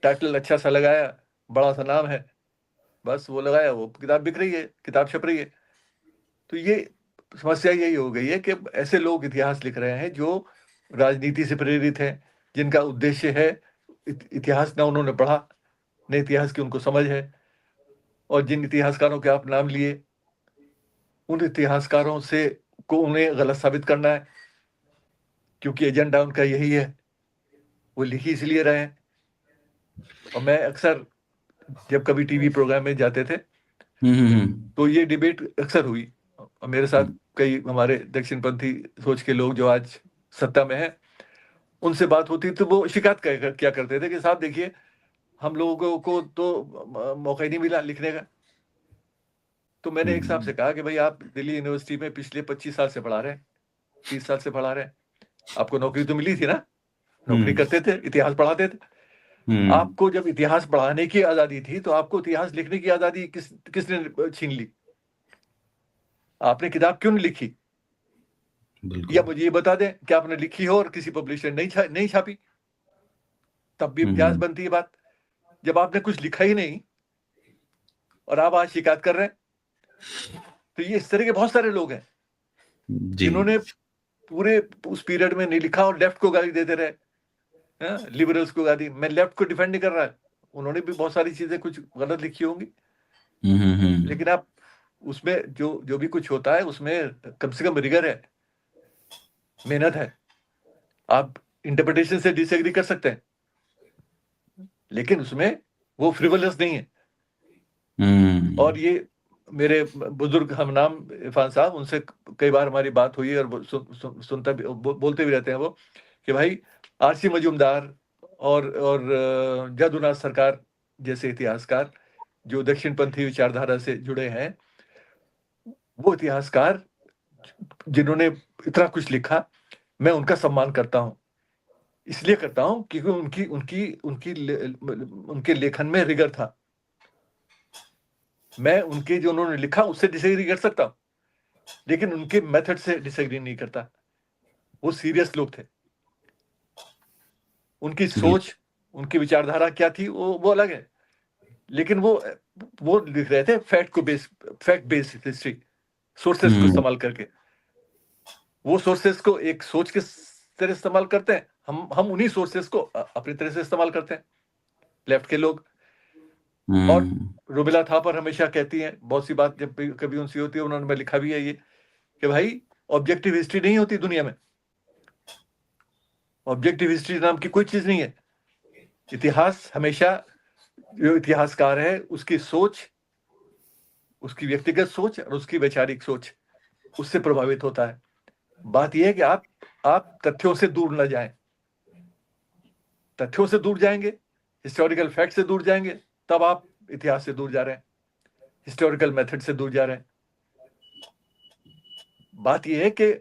टाइटल अच्छा सा लगाया, बड़ा सा नाम है, बस वो लगाया, वो किताब बिक रही है, किताब छप रही है। तो ये समस्या यही हो गई है कि ऐसे लोग इतिहास लिख रहे हैं जो राजनीति से प्रेरित हैं, जिनका उद्देश्य है इतिहास ना उन्होंने पढ़ा, न इतिहास की उनको समझ है, और जिन इतिहासकारों के आप नाम लिए, उन इतिहासकारों से को उन्हें गलत साबित करना है, क्योंकि एजेंडा उनका यही है, वो लिख ही इसलिए रहे हैं। और मैं अक्सर जब कभी टीवी प्रोग्राम में जाते थे तो ये डिबेट अक्सर हुई, और मेरे साथ कई हमारे दक्षिणपंथी सोच के लोग जो आज सत्ता में हैं, उनसे बात होती तो वो शिकायत क्या करते थे कि साहब देखिए, हम लोगों को तो मौका ही नहीं मिला लिखने का। तो मैंने एक साहब से कहा कि भाई, आप दिल्ली यूनिवर्सिटी में पिछले 25 साल से पढ़ा रहे हैं, 30 साल से पढ़ा रहे हैं, आपको नौकरी तो मिली थी ना, नौकरी करते थे, इतिहास पढ़ाते थे। आपको जब इतिहास पढ़ाने की आजादी थी तो आपको इतिहास लिखने की आजादी किसने छीन ली? आपने किताब क्यों नहीं लिखी? या मुझे ये बता दें कि आपने लिखी हो और किसी पब्लिशर नहीं छापी, तब भी इतिहास बनती है बात। जब आपने कुछ लिखा ही नहीं और आप आज शिकायत कर रहे हैं, तो ये इस तरह के बहुत सारे लोग हैं जिन्होंने पूरे उस पीरियड में नहीं लिखा और लेफ्ट को गाली देते रहे, लिबरल्स को गाली। मैं लेफ्ट को डिफेंड नहीं कर रहा, उन्होंने भी बहुत सारी चीजें कुछ गलत लिखी होंगी, लेकिन आप उसमें जो भी कुछ होता है उसमें कम से कम रिगर है, मेहनत है। आप इंटरप्रिटेशन से डिसएग्री कर सकते हैं, लेकिन उसमें वो फ्रिवलस नहीं है। और ये मेरे बुजुर्ग हमनाम इरफान साहब, उनसे कई बार हमारी बात हुई और सुनता भी, बोलते भी रहते हैं वो, कि भाई आरसी मजूमदार और जादूनाथ सरकार जैसे इतिहासकार जो दक्षिणपंथी विचारधारा से जुड़े हैं, वो इतिहासकार जिन्होंने इतना कुछ लिखा, मैं उनका सम्मान करता हूं। इसलिए करता हूं क्योंकि उनके लेखन में रिगर था। मैं उनके जो उन्होंने लिखा उससे डिसएग्री कर सकता हूं, लेकिन उनके मेथड से डिसएग्री नहीं करता। वो सीरियस लोग थे, उनकी सोच, उनकी विचारधारा क्या थी वो अलग है, लेकिन वो लिख रहे थे फैक्ट बेस्ड हिस्ट्री, सोर्सेस को इस्तेमाल करके। वो सोर्सेस को एक सोच के तरह इस्तेमाल करते हैं, हम उन्हीं सोर्सेस को अपनी तरह से इस्तेमाल करते हैं, लेफ्ट के लोग। और रुबिला थापर हमेशा कहती हैं, बहुत सी बात जब कभी उनसे होती है, उन्होंने लिखा भी है ये, कि भाई ऑब्जेक्टिव हिस्ट्री नहीं होती दुनिया में, ऑब्जेक्टिव हिस्ट्री नाम की कोई चीज नहीं है। इतिहास हमेशा जो इतिहासकार है उसकी सोच, उसकी व्यक्तिगत सोच और उसकी वैचारिक सोच, उससे प्रभावित होता है। बात यह है कि आप तथ्यों से दूर न जाएं। तथ्यों से दूर जाएंगे, हिस्टोरिकल फैक्ट से दूर जाएंगे, तब आप इतिहास से दूर जा रहे हैं, हिस्टोरिकल मेथड से दूर जा रहे हैं। बात यह है कि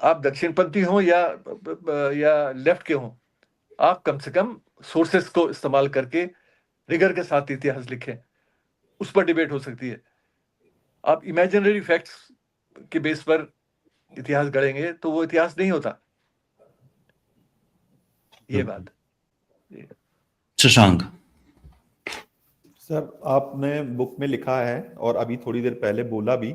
आप दक्षिणपंथी हो या लेफ्ट के हो, आप कम से कम सोर्सेस को इस्तेमाल करके रिगर के साथ इतिहास लिखें, उस पर डिबेट हो सकती है। आप इमेजिनरी फैक्ट्स के बेस पर इतिहास गढ़ेंगे तो वो इतिहास नहीं होता। ये बात। शशांक सर, आपने बुक में लिखा है और अभी थोड़ी देर पहले बोला भी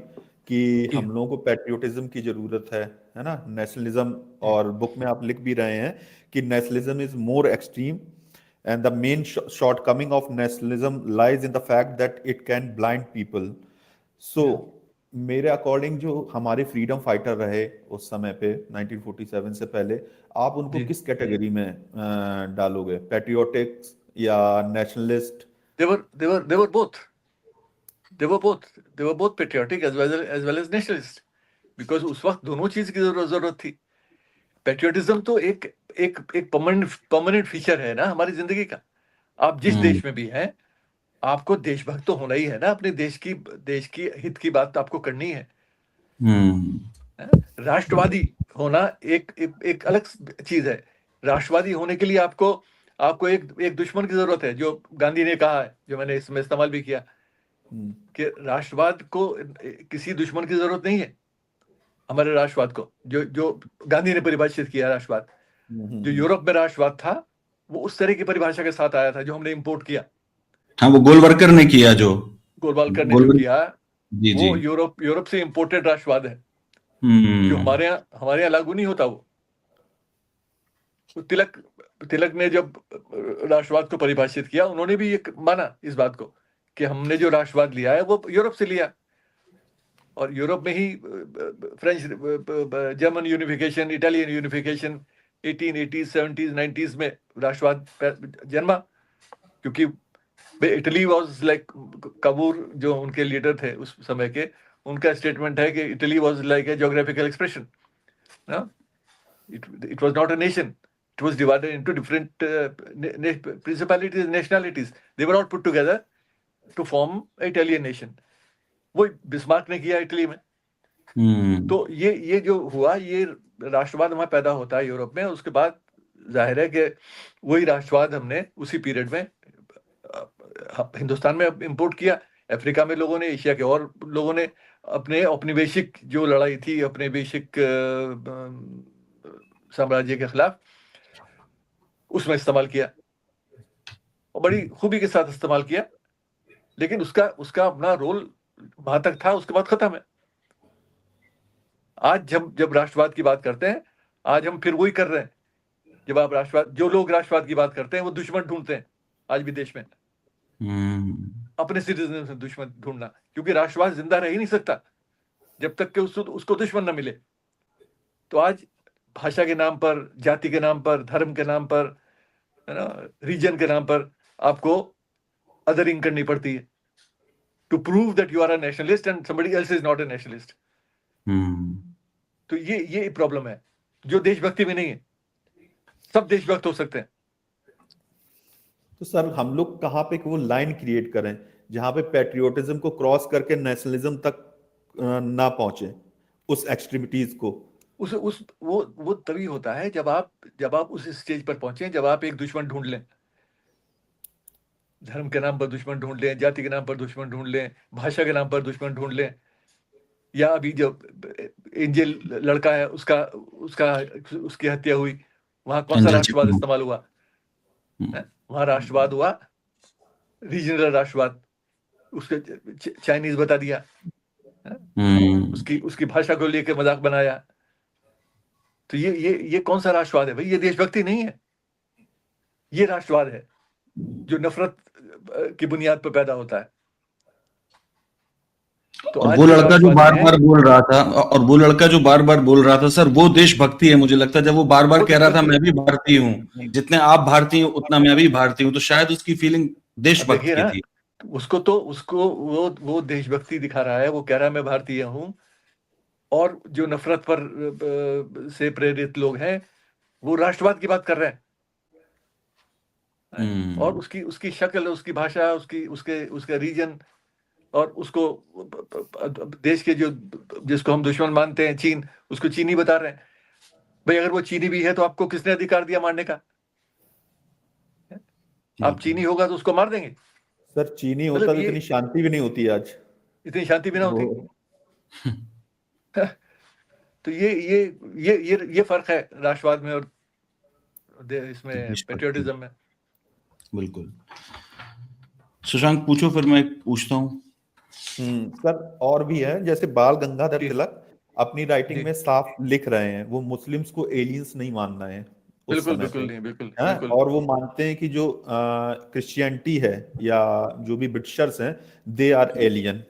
कि हम लोगों को पैट्रियोटिज्म की जरूरत है ना, नेशनलिज्म। और बुक में आप लिख भी रहे हैं कि nationalism is more extreme and the main shortcoming of nationalism lies in the fact that it can blind people. So मेरे अकॉर्डिंग जो हमारे फ्रीडम फाइटर रहे उस समय पे 1947 से पहले, आप उनको किस कैटेगरी में डालोगे, पैट्रियोटिक्स या nationalist? They were both. They were both patriotic as well as nationalist, because उस वक्त दोनों चीज की जरूरत थी। पैट्रियोटिज्म तो एक परमानेंट फीचर है ना हमारी जिंदगी का। आप जिस देश में भी हैं, आपको देशभक्त तो होना ही है ना, अपने देश की हित की बात आपको करनी है। राष्ट्रवादी होना एक अलग चीज है। राष्ट्रवादी होने के लिए आपको आपको एक दुश्मन की जरूरत है, जो गांधी ने कहा है, जो मैंने इसमें इस्तेमाल भी किया, कि राष्ट्रवाद को किसी दुश्मन की जरूरत नहीं है। हमारे राष्ट्रवाद को जो जो गांधी ने परिभाषित किया राष्ट्रवाद, जो यूरोप में राष्ट्रवाद था, वो उस तरह की परिभाषा के साथ आया था जो हमने इंपोर्ट किया। हाँ, वो गोलवरकर ने किया, जो गोलवालकर ने जो किया, जी जी, वो यूरोप से इंपोर्टेड राष्ट्रवाद है, जो हम्म, हमारे यहाँ लागू नहीं होता। वो तिलक ने जब राष्ट्रवाद को परिभाषित किया, उन्होंने भी ये माना इस बात को कि हमने जो राष्ट्रवाद लिया है वो यूरोप से लिया, और यूरोप में ही French, German unification, Italian unification 1880s 70s 90s में राष्ट्रवाद जन्मा, क्योंकि इटली वाज लाइक, कबूर जो उनके लीडर थे उस समय के, उनका स्टेटमेंट है कि Italy was like a geographical expression, it was not a nation, it was divided into different principalities and nationalities, they were all put together to form an Italian nation. वो Bismarck ने किया Italy में। तो ये जो हुआ, ये राष्ट्रवाद वहां पैदा होता है यूरोप में। उसके बाद जाहिर है कि वही राष्ट्रवाद हमने उसी पीरियड में हिंदुस्तान में इंपोर्ट किया। अफ्रीका में लोगों ने, एशिया के और लोगों ने अपने औपनिवेशिक जो लड़ाई थी, अपने बेसिक साम्राज्य के खिलाफ, उसमें इस्तेमाल किया, और बड़ी खूबी के साथ इस्तेमाल किया। लेकिन उसका अपना रोल वहां तक था, उसके बाद खत्म है। आज जब राष्ट्रवाद की बात करते हैं, आज हम फिर वही कर रहे हैं। जब आप राष्ट्रवाद, जो लोग राष्ट्रवाद की बात करते हैं, वो दुश्मन ढूंढते हैं आज भी देश में, अपने सिटीजन से दुश्मन ढूंढना, क्योंकि राष्ट्रवाद जिंदा रह ही नहीं सकता जब तक कि उसको दुश्मन न मिले। तो आज भाषा के नाम पर, जाति के नाम पर, धर्म के नाम पर, है ना, रीजन के नाम पर आपको अदरिंग करनी पड़ती है, to prove that you are a nationalist and somebody else is not a nationalist. तो ये प्रॉब्लम है जो देशभक्ति में नहीं है। सब देशभक्त हो सकते हैं। तो सर, हम लोग कहाँ पे वो लाइन क्रिएट करें जहां पे पेट्रियोटिज्म को क्रॉस करके नेशनलिज्म तक ना पहुंचे, उस एक्सट्रीमिटीज को? वो तभी होता है जब आप उस स्टेज पर पहुंचे, जब आप एक दुश्मन ढूंढ लें, धर्म के नाम पर दुश्मन ढूंढ लें, जाति के नाम पर दुश्मन ढूंढ लें, भाषा के नाम पर दुश्मन ढूंढ लें, या अभी जो एंजल लड़का है उसकी हत्या हुई, वहां कौन सा राष्ट्रवाद इस्तेमाल हुआ? वहां राष्ट्रवाद हुआ रीजनल राष्ट्रवाद, उसके चाइनीज बता दिया, उसकी भाषा को लेकर मजाक बनाया। तो ये कौन सा राष्ट्रवाद है भाई? ये देशभक्ति नहीं है, ये राष्ट्रवाद है जो नफरत की बुनियाद पर पैदा होता है। तो और वो लड़का जो बार बार बोल रहा था, सर, वो देशभक्ति है मुझे लगता है। जब वो बार बार कह रहा था मैं भी भारतीय हूँ, जितने आप भारतीय हो उतना मैं भी भारतीय हूँ, तो शायद उसकी फीलिंग देशभक्ति की थी। उसको वो देशभक्ति दिखा रहा है, वो कह रहा है मैं भारतीय हूँ, और जो नफरत पर से प्रेरित लोग हैं वो राष्ट्रवाद की बात कर रहे हैं। और उसकी शक्ल, उसकी भाषा, उसका रीजन, और उसको देश के जिसको हम दुश्मन मानते हैं, चीन, उसको चीनी बता रहे हैं। भाई अगर वो चीनी भी है तो आपको किसने अधिकार दिया मारने का? आप चीनी होगा तो उसको मार देंगे। सर, चीनी होता तो इतनी शांति भी नहीं होती आज, इतनी शांति भी ना होती। तो ये फर्क है राष्ट्रवाद में और इसमें पेट्रियोटिज्म में। बिल्कुल। शशांक पूछो, फिर मैं पूछता हूँ। सर, और भी है, जैसे बाल गंगाधर तिलक अपनी राइटिंग में साफ लिख रहे हैं वो मुस्लिम्स को एलियंस नहीं मानना है उस समय पे। बिल्कुल। और वो मानते हैं कि जो क्रिश्चियनिटी है या जो भी ब्रिटिशर्स हैं, दे आर एलियन।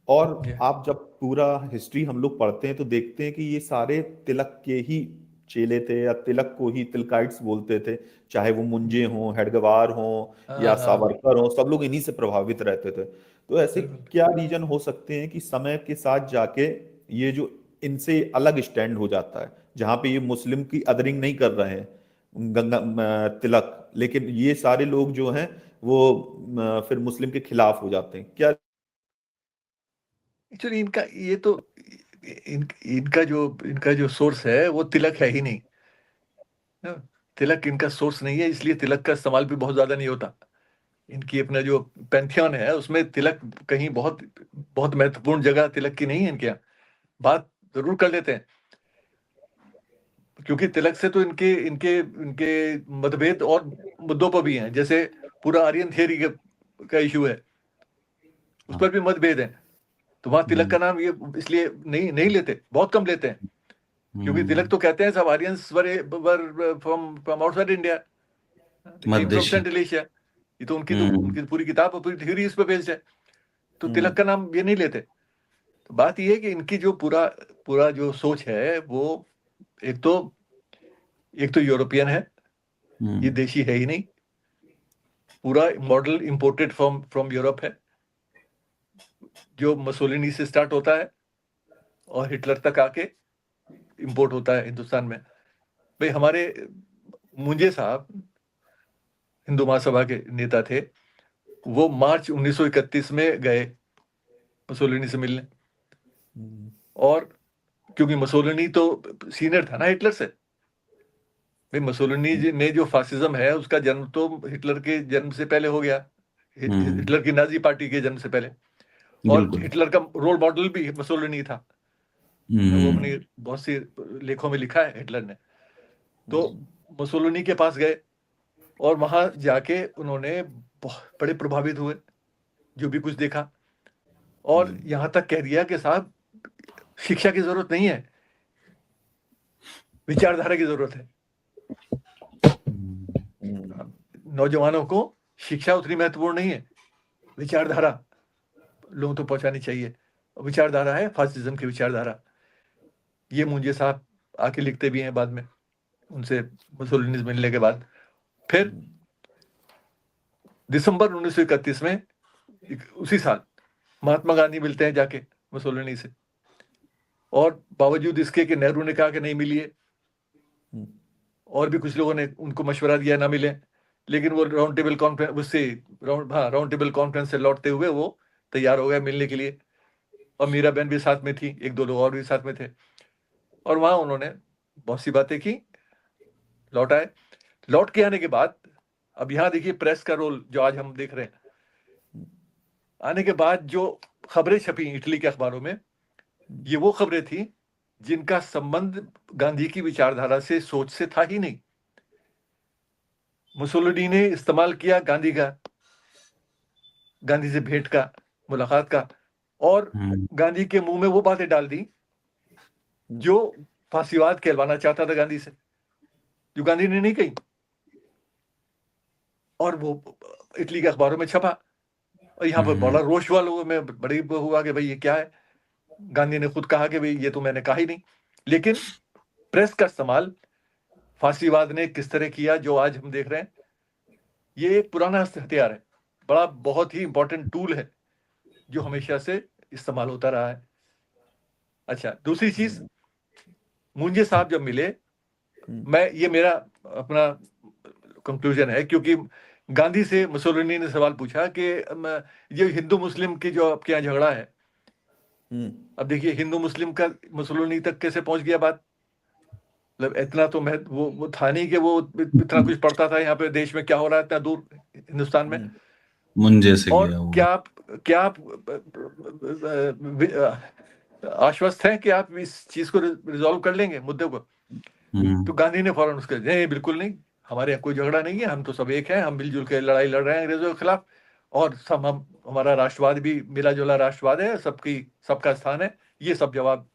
और आप जब पूरा हिस्ट्री हम लोग पढ़ते हैं तो देखते हैं कि ये सारे तिलक के ही चेले थे, या तिलक को ही तिलकाइट्स बोलते थे, चाहे वो मुंजे हों, हेडगवार हों या सावरकर हों, सब लोग इन्हीं से प्रभावित रहते थे। तो ऐसे क्या रीजन हो सकते हैं कि समय के साथ जाके ये जो इनसे अलग स्टैंड हो जाता है, जहां पे ये मुस्लिम की अदरिंग नहीं कर रहे हैं गंगा तिलक, लेकिन ये सारे लोग जो हैं वो फिर मुस्लिम के खिलाफ हो जाते हैं? क्या एक्चुअली इनका ये तो इनका जो सोर्स है वो तिलक है ही नहीं। तिलक इनका सोर्स नहीं है, इसलिए तिलक का इस्तेमाल भी बहुत ज्यादा नहीं होता। इनकी अपना जो पैंथियन है उसमें तिलक कहीं बहुत बहुत महत्वपूर्ण जगह तिलक की नहीं है इनके यहाँ। बात जरूर कर लेते हैं, क्योंकि तिलक से तो इनके इनके इनके मतभेद और मुद्दों पर भी हैं, जैसे पूरा आर्यन थियरी का इशू है, उस पर भी मतभेद है। तो वहां तिलक का नाम ये इसलिए नहीं नहीं लेते, बहुत कम लेते हैं, क्योंकि तिलक तो कहते हैं सब Aryans were from outside India, from central Asia. ये तो उनकी पूरी किताब पूरी थ्योरी इस पर बेस्ड है, तो तिलक का नाम ये नहीं लेते। तो बात ये है कि इनकी जो पूरा जो सोच है वो एक तो यूरोपियन है, ये देशी है ही नहीं, पूरा मॉडल इंपोर्टेड फ्रॉम यूरोप है, जो मसोलिनी से स्टार्ट होता है और हिटलर तक आके इंपोर्ट होता है हिंदुस्तान में। भाई हमारे मुंजे साहब हिंदू महासभा के नेता थे, वो मार्च 1931 में गए मसोलिनी से मिलने, और क्योंकि मसोलिनी तो सीनियर था ना हिटलर से। भाई मसोलिनी ने जो फासिज्म है उसका जन्म तो हिटलर के जन्म से पहले हो गया, हिटलर की नाजी पार्टी के जन्म से पहले, और हिटलर का रोल मॉडल भी मसोलिनी था, वो अपनी बहुत सी लेखों में लिखा है हिटलर ने। तो मसोलिनी के पास गए और वहां जाके उन्होंने बड़े प्रभावित हुए, जो भी कुछ देखा, और यहां तक कह दिया कि साहब शिक्षा की जरूरत नहीं है, विचारधारा की जरूरत है। नौजवानों को शिक्षा उतनी महत्वपूर्ण नहीं है, विचारधारा लोगों तक पहुंचानी चाहिए। विचारधारा है फासिज्म की विचारधारा। ये मुंजे साहब आके लिखते भी हैं बाद में, उनसे मुसोलिनी से मिलने के बाद। फिर दिसंबर 1931 में उसी साल महात्मा गांधी मिलते हैं जाके मुसोलिनी से, और बावजूद इसके कि नेहरू ने कहा कि नहीं मिलिए, और भी कुछ लोगों ने उनको मशवरा दिया ना मिले, लेकिन वो राउंड टेबल कॉन्फ्रेंस से लौटते हुए वो तैयार हो गए मिलने के लिए, और मीरा बहन भी साथ में थी, एक दो लोग और भी साथ में थे, और वहां उन्होंने बहुत सी बातें की, लौट आए। लौट के आने के बाद अब यहाँ देखिए प्रेस का रोल जो आज हम देख रहे हैं। आने के बाद जो खबरें छपी इटली के अखबारों में, ये वो खबरें थी जिनका संबंध गांधी की विचारधारा से, सोच से था ही नहीं। मुसोलिनी ने इस्तेमाल किया गांधी से भेंट का, मुलाकात का, और गांधी के मुंह में वो बातें डाल दी जो फांसीवाद कहलवाना चाहता था गांधी से, जो गांधी ने नहीं कही, और वो इटली के अखबारों में छपा, और यहाँ पर बड़ा रोष हुआ लोगों में, बड़ी हुआ कि भाई ये क्या है। गांधी ने खुद कहा कि भाई ये तो मैंने कहा ही नहीं, लेकिन प्रेस का इस्तेमाल फांसीवाद ने किस तरह किया जो आज हम देख रहे हैं, ये एक पुराना हथियार है, बड़ा बहुत ही इंपॉर्टेंट टूल है जो हमेशा से इस्तेमाल होता रहा है। अच्छा, दूसरी चीज, मुंजे साहब जब मिले, ये मेरा अपना कंक्लूजन है, क्योंकि गांधी से मुसोलिनी ने सवाल पूछा कि ये हिंदू मुस्लिम की जो आपके यहाँ झगड़ा है, अब देखिए हिंदू मुस्लिम का मुसोलिनी तक कैसे पहुंच गया बात। मतलब इतना तो वो था नहीं कि वो इतना कुछ पढ़ता था यहाँ पे देश में क्या हो रहा है इतना दूर हिंदुस्तान में, मुंजे से और गया क्या आप आश्वस्त हैं कि आप इस चीज को रिजॉल्व कर लेंगे मुद्दे को। तो गांधी ने फौरन उसके नहीं, बिल्कुल नहीं, हमारे यहाँ कोई झगड़ा नहीं है, हम तो सब एक हैं, हम मिलजुल के लड़ाई लड़ रहे हैं अंग्रेजों के खिलाफ, और सब हमारा राष्ट्रवाद भी मिला जुला राष्ट्रवाद है, सबका स्थान है। ये सब जवाब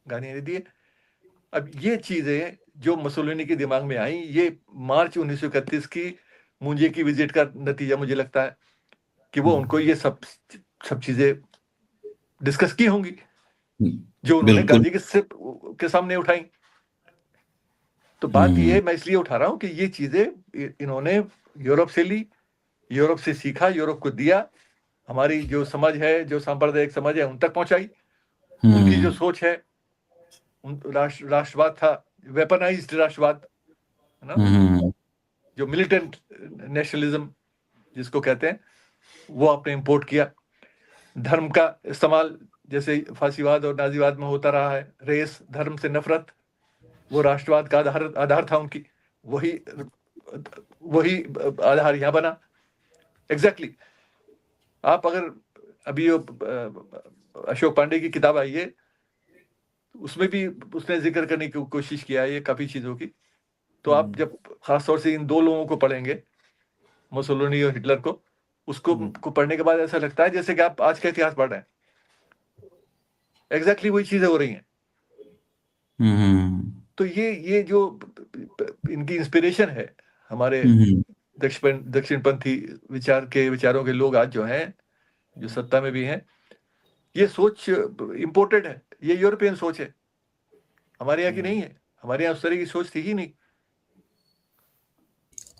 गांधी ने दिए। अब ये चीजें जो मुसोलिनी के दिमाग में आई, ये मार्च 1931 की मुंजे की विजिट का नतीजा मुझे लगता है कि वो उनको ये सब चीजें डिस्कस की होंगी जो उन्होंने गांधी के सामने उठाई। तो बात ये है, मैं इसलिए उठा रहा हूं कि ये चीजें इन्होंने यूरोप से ली, यूरोप से सीखा, यूरोप को दिया, हमारी जो समझ है, जो सांप्रदायिक समझ है, उन तक पहुंचाई। उनकी जो सोच है, राष्ट्रवाद था, वेपनाइज्ड राष्ट्रवाद है ना, जो मिलिटेंट नेशनलिज्म जिसको कहते हैं, वो आपने इंपोर्ट किया। धर्म का इस्तेमाल जैसे फांसीवाद और नाजीवाद में होता रहा है, रेस, धर्म से नफरत, वो राष्ट्रवाद का आधार था उनकी, वही वही आधार यहाँ बना। एग्जैक्टली आप अगर अभी अशोक पांडे की किताब आई है, उसमें भी उसने जिक्र करने की कोशिश किया है ये काफी चीजों की। तो आप जब खासतौर से इन दो लोगों को पढ़ेंगे, मुसोलिनी और हिटलर को, उसको को पढ़ने के बाद ऐसा लगता है जैसे कि आप आज का इतिहास पढ़ रहे हैं। एग्जैक्टली वही चीजें हो रही हैं। तो ये जो इनकी इंस्पिरेशन है, हमारे दक्षिणपंथी विचारों के लोग आज जो हैं, जो सत्ता में भी हैं, ये सोच इंपोर्टेड है, ये यूरोपियन सोच है, हमारे यहाँ की नहीं है। हमारे यहाँ उस तरह की सोच थी ही नहीं।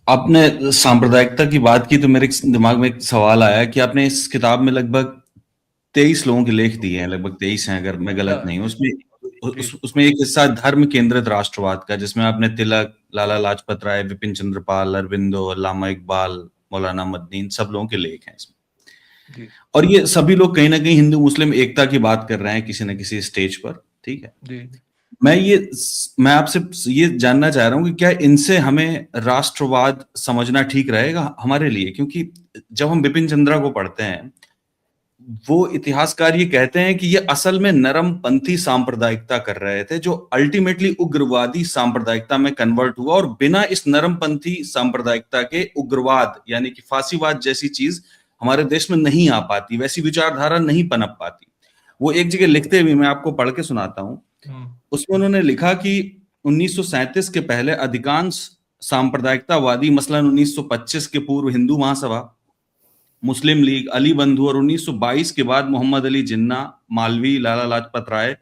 आपने सांप्रदायिकता की बात की तो मेरे दिमाग में एक सवाल आया कि आपने इस किताब में लगभग 23 लोगों के लेख दिए हैं, लगभग 23 हैं अगर मैं गलत नहीं हूँ। उसमें एक हिस्सा धर्म केंद्रित राष्ट्रवाद का, जिसमें आपने तिलक, लाला लाजपत राय, विपिन चंद्र पाल, अरविंदो, अल्लामा इकबाल, मौलाना मदनी, इन सब लोगों के लेख हैं इसमें। और ये सभी लोग कहीं ना कहीं हिंदू मुस्लिम एकता की बात कर रहे हैं किसी न किसी स्टेज पर, ठीक है। मैं आपसे ये जानना चाह रहा हूँ कि क्या इनसे हमें राष्ट्रवाद समझना ठीक रहेगा हमारे लिए? क्योंकि जब हम बिपिन चंद्रा को पढ़ते हैं, वो इतिहासकार ये कहते हैं कि ये असल में नरमपंथी सांप्रदायिकता कर रहे थे, जो अल्टीमेटली उग्रवादी सांप्रदायिकता में कन्वर्ट हुआ, और बिना इस नरमपंथी सांप्रदायिकता के उग्रवाद यानी कि फांसीवाद जैसी चीज हमारे देश में नहीं आ पाती, वैसी विचारधारा नहीं पनप पाती। वो एक जगह लिखते हुए, मैं आपको पढ़ के सुनाता हूं, उसमें उन्होंने लिखा कि 1937 के पहले अधिकांश सांप्रदायिकतावादी, मसलन 1925 के पूर्व हिंदू महासभा, मुस्लिम लीग, अली बंधु और 1922 के बाद मोहम्मद अली जिन्ना, मालवी, लाला लाजपत राय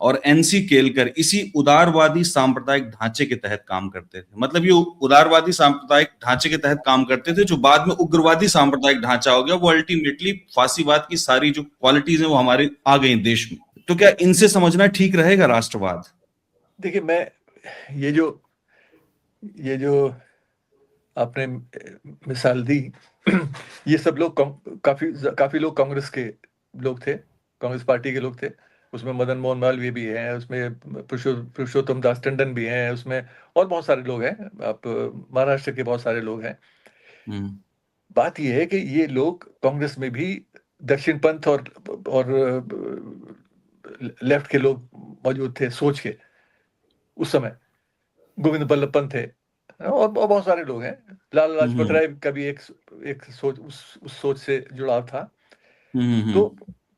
और एनसी केलकर इसी उदारवादी सांप्रदायिक ढांचे के तहत काम करते थे। मतलब ये उदारवादी सांप्रदायिक ढांचे के तहत काम करते थे, जो बाद में उग्रवादी सांप्रदायिक ढांचा हो गया। वो अल्टीमेटली फांसीवाद की सारी जो क्वालिटीज हैं वो हमारे आ गई देश में। तो क्या इनसे समझना ठीक रहेगा राष्ट्रवाद? देखिए, मैं ये जो आपने मिसाल दी, ये सब लोग काफी लोग कांग्रेस के लोग थे, कांग्रेस पार्टी के लोग थे। उसमें मदन मोहन मालवीय भी हैं, उसमें पुरुषोत्तम दास टंडन भी हैं, उसमें और बहुत सारे लोग हैं। आप महाराष्ट्र के बहुत सारे लोग हैं। बात यह है कि ये लोग कांग्रेस में भी दक्षिणपंथ और लेफ्ट के लोग मौजूद थे सोच के उस समय। गोविंद बल्लभ पंत थे और बहुत सारे लोग हैं। लाला लाजपत राय का भी एक सोच, उस सोच से जुड़ाव था। तो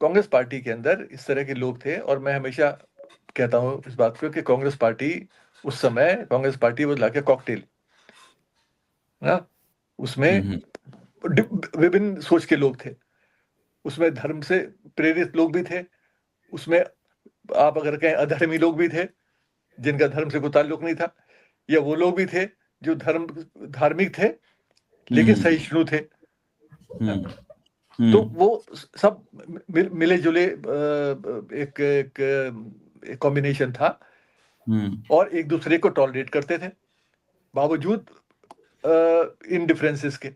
कांग्रेस पार्टी के अंदर इस तरह के लोग थे। और मैं हमेशा कहता हूं इस बात को कि कांग्रेस पार्टी वो लाके कॉकटेल ना, उसमें विभिन्न सोच के लोग थे, उसमें धर्म से प्रेरित लोग भी थे, उसमें आप अगर कहें अधर्मी लोग भी थे जिनका धर्म से कोई ताल्लुक नहीं था, या वो लोग भी थे जो धार्मिक थे लेकिन सहिष्णु थे। तो वो सब मिले जुले एक कॉम्बिनेशन था और एक दूसरे को टॉलरेट करते थे बावजूद इन डिफरेंसेस के,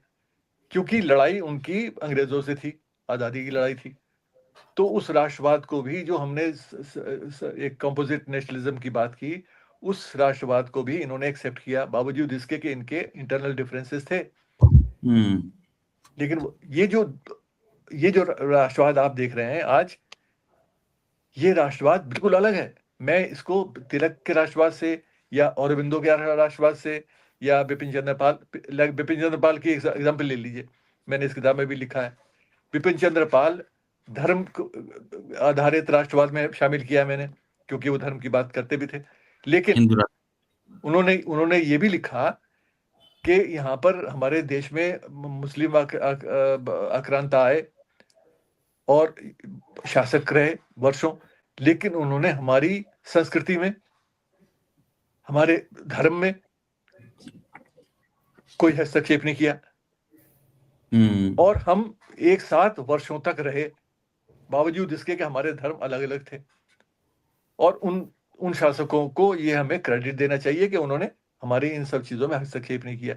क्योंकि लड़ाई उनकी अंग्रेजों से थी, आजादी की लड़ाई थी। तो उस राष्ट्रवाद को भी, जो हमने एक कंपोजिट नेशनलिज्म की बात की, उस राष्ट्रवाद को भी इन्होंने एक्सेप्ट किया बावजूद इसके कि इनके इंटरनल डिफरेंसेस थे। लेकिन ये जो राष्ट्रवाद आप देख रहे हैं आज, ये राष्ट्रवाद बिल्कुल अलग है। मैं इसको तिलक के राष्ट्रवाद से या अरविंदो के राष्ट्रवाद से या बिपिन चंद्र पाल की एग्जाम्पल ले लीजिए, मैंने इस किताब में भी लिखा है। बिपिन चंद्र पाल धर्म आधारित राष्ट्रवाद में शामिल किया मैंने, क्योंकि वो धर्म की बात करते भी थे। लेकिन उन्होंने ये भी लिखा कि यहाँ पर हमारे देश में मुस्लिम आक्रांता आए और शासक रहे वर्षों, लेकिन उन्होंने हमारी संस्कृति में, हमारे धर्म में कोई हस्तक्षेप नहीं किया। और हम एक साथ वर्षों तक रहे बावजूद इसके कि हमारे धर्म अलग अलग थे। और उन शासकों को ये हमें क्रेडिट देना चाहिए कि उन्होंने हमारी इन सब चीजों में हस्तक्षेप नहीं किया।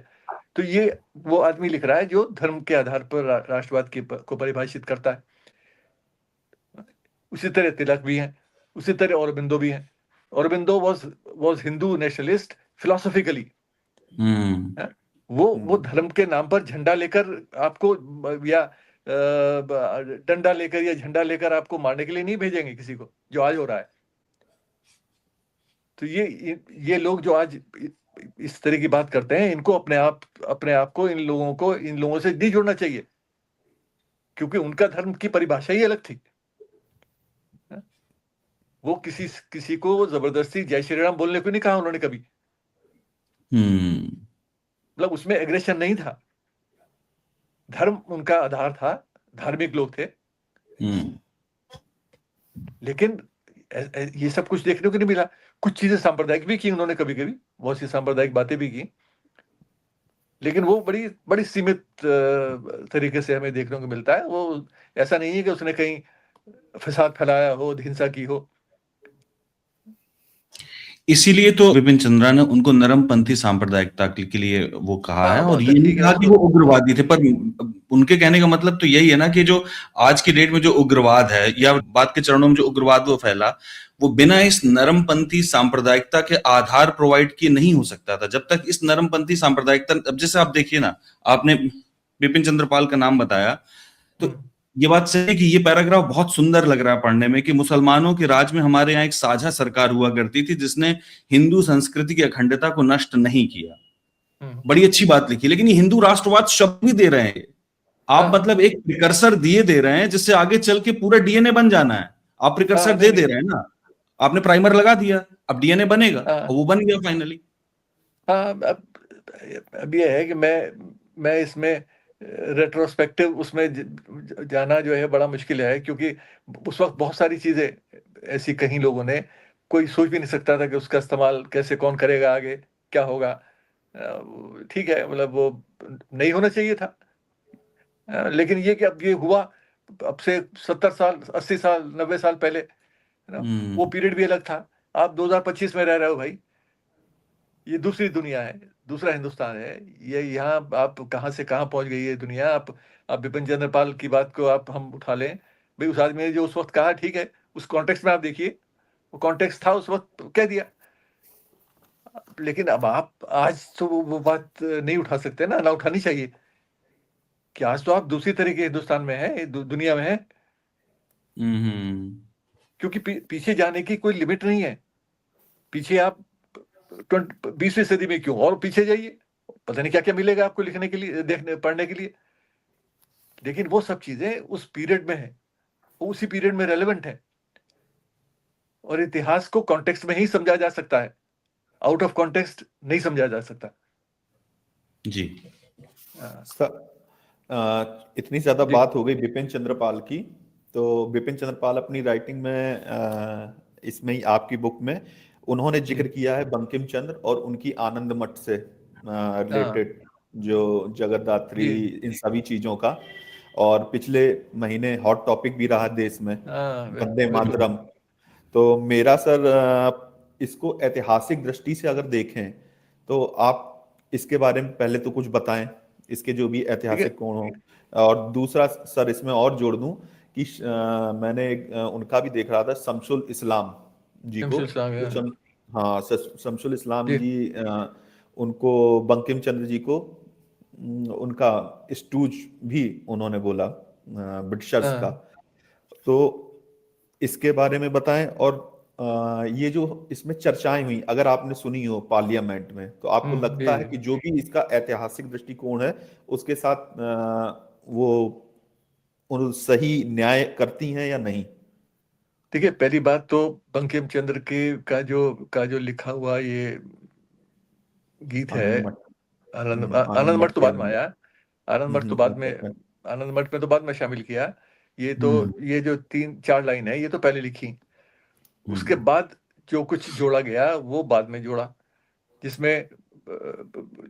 तो ये वो आदमी लिख रहा है जो धर्म के आधार पर राष्ट्रवाद को परिभाषित करता है। उसी तरह तिलक भी हैं, उसी तरह औरबिंदो भी हैं। Aurobindo was Hindu nationalist philosophically, hmm. है? वो धर्म के नाम पर झंडा लेकर आपको या डंडा लेकर या झंडा लेकर आपको मारने के लिए नहीं भेजेंगे किसी को, जो आज हो रहा है। तो ये लोग जो आज इस तरह की बात करते हैं, इनको अपने आप को इन लोगों से नहीं जोड़ना चाहिए, क्योंकि उनका धर्म की परिभाषा ही अलग थी। वो किसी को जबरदस्ती जय श्री राम बोलने को नहीं कहा उन्होंने कभी। मतलब उसमें एग्रेशन नहीं था, धर्म उनका आधार था, धार्मिक लोग थे। लेकिन ये सब कुछ देखने को नहीं मिला। कुछ चीजें सांप्रदायिक भी की उन्होंने कभी कभी, बहुत सी सांप्रदायिक बातें भी की, लेकिन वो बड़ी बड़ी सीमित तरीके से हमें देखने को मिलता है। वो ऐसा नहीं है कि उसने कहीं फसाद फैलाया हो, हिंसा की हो। इसीलिए तो बिपिन चंद्रा ने उनको नरमपंथी सांप्रदायिकता के लिए वो कहा है, और तो ये नहीं ठीक है, कहा कि वो उग्रवादी थे। पर उनके कहने का मतलब तो यही है ना कि जो आज की डेट में जो उग्रवाद है, या बाद के चरणों में जो उग्रवाद वो फैला, वो बिना इस नरमपंथी सांप्रदायिकता के आधार प्रोवाइड किए नहीं हो सकता था। जब तक इस नरमपंथी सांप्रदायिकता, अब जैसे आप देखिए ना, आपने बिपिन चंद्र पाल का नाम बताया, तो ये बात सही है कि ये पैराग्राफ बहुत सुंदर लग रहा है पढ़ने में, कि मुसलमानों के राज में हमारे यहाँ एक साझा सरकार हुआ करती थी जिसने हिंदू संस्कृति की अखंडता को नष्ट नहीं किया। बड़ी अच्छी बात लिखी, लेकिन ये हिंदू राष्ट्रवाद शब्द भी दे रहे हैं आप, मतलब एक प्रिकर्सर दिए दे रहे हैं जिससे आगे चल के पूरा डीएनए बन जाना है। आप प्रिकर्सर दे रहे हैं ना, आपने प्राइमर लगा दिया, अब डीएनए बनेगा, और वो बन गया फाइनली। अब ये है कि मैं इसमें रेट्रोस्पेक्टिव उसमें जाना जो है बड़ा मुश्किल है, क्योंकि उस वक्त बहुत सारी चीजें ऐसी कहीं लोगों ने, कोई सोच भी नहीं सकता था कि उसका इस्तेमाल कैसे कौन करेगा, आगे क्या होगा। ठीक है, मतलब वो नहीं होना चाहिए था, लेकिन ये कि अब ये हुआ, अब से 70 साल 80 साल 90 साल पहले, है ना, वो पीरियड भी अलग था। आप 2025 में रह रहे हो भाई, ये दूसरी दुनिया है, दूसरा हिंदुस्तान है। ये यहाँ आप कहाँ से कहाँ पहुंच गई है दुनिया। आप बिपिन चंद्र पाल की बात को हम उठा लें भाई, उस आदमी ने जो उस वक्त कहा, ठीक है, उस कॉन्टेक्स्ट में आप देखिए, वो कॉन्टेक्स्ट था, उस वक्त कह दिया। लेकिन अब आप आज तो वो बात नहीं उठा सकते ना उठानी चाहिए, कि आज तो आप दूसरी तरह के हिंदुस्तान में है, दुनिया में है। क्योंकि पीछे जाने की कोई लिमिट नहीं है। पीछे आप 20वीं सदी में क्यों और पीछे जाइए, पता नहीं क्या क्या मिलेगा आपको लिखने के लिए, देखने पढ़ने के लिए। लेकिन वो सब चीजें उस पीरियड में है, उसी पीरियड में रेलेवेंट है, और इतिहास को कॉन्टेक्स्ट में ही समझा जा सकता है, आउट ऑफ कॉन्टेक्स्ट नहीं समझा जा सकता जी। इतनी ज्यादा बात हो गई बिपिन चंद्र पाल की, तो बिपिन चंद्र पाल अपनी राइटिंग में इसमें ही आपकी बुक में उन्होंने जिक्र किया है बंकिम चंद्र और उनकी आनंद मठ से रिलेटेड जो जगद्धात्री, इन सभी चीजों का। और पिछले महीने हॉट टॉपिक भी रहा देश में वंदे मातरम। तो मेरा सर, इसको ऐतिहासिक दृष्टि से अगर देखें तो आप इसके बारे में पहले तो कुछ बताएं, इसके जो भी ऐतिहासिक कोण हो। और दूसरा सर इसमें और जोड़ दूं कि मैंने उनका भी देख रहा था, शमसुल इस्लाम जी को। हाँ, शमसुल इस्लाम जी, उनको बंकिम चंद्र जी को उनका स्टूज भी उन्होंने बोला ब्रिटिशर्स का। तो इसके बारे में बताएं। और ये जो इसमें चर्चाएं हुई, अगर आपने सुनी हो पार्लियामेंट में, तो आपको लगता है कि जो भी इसका ऐतिहासिक दृष्टिकोण है उसके साथ वो सही न्याय करती हैं या नहीं? देखिए, पहली बात तो बंकिम चंद्र के का जो लिखा हुआ ये गीत है, आनंद मठ तो बाद में आया, आनंद मठ तो बाद में, आनंद मठ में तो बाद में शामिल किया। ये जो 3-4 लाइन है, ये तो पहले लिखी, उसके बाद जो कुछ जोड़ा गया वो बाद में जोड़ा, जिसमें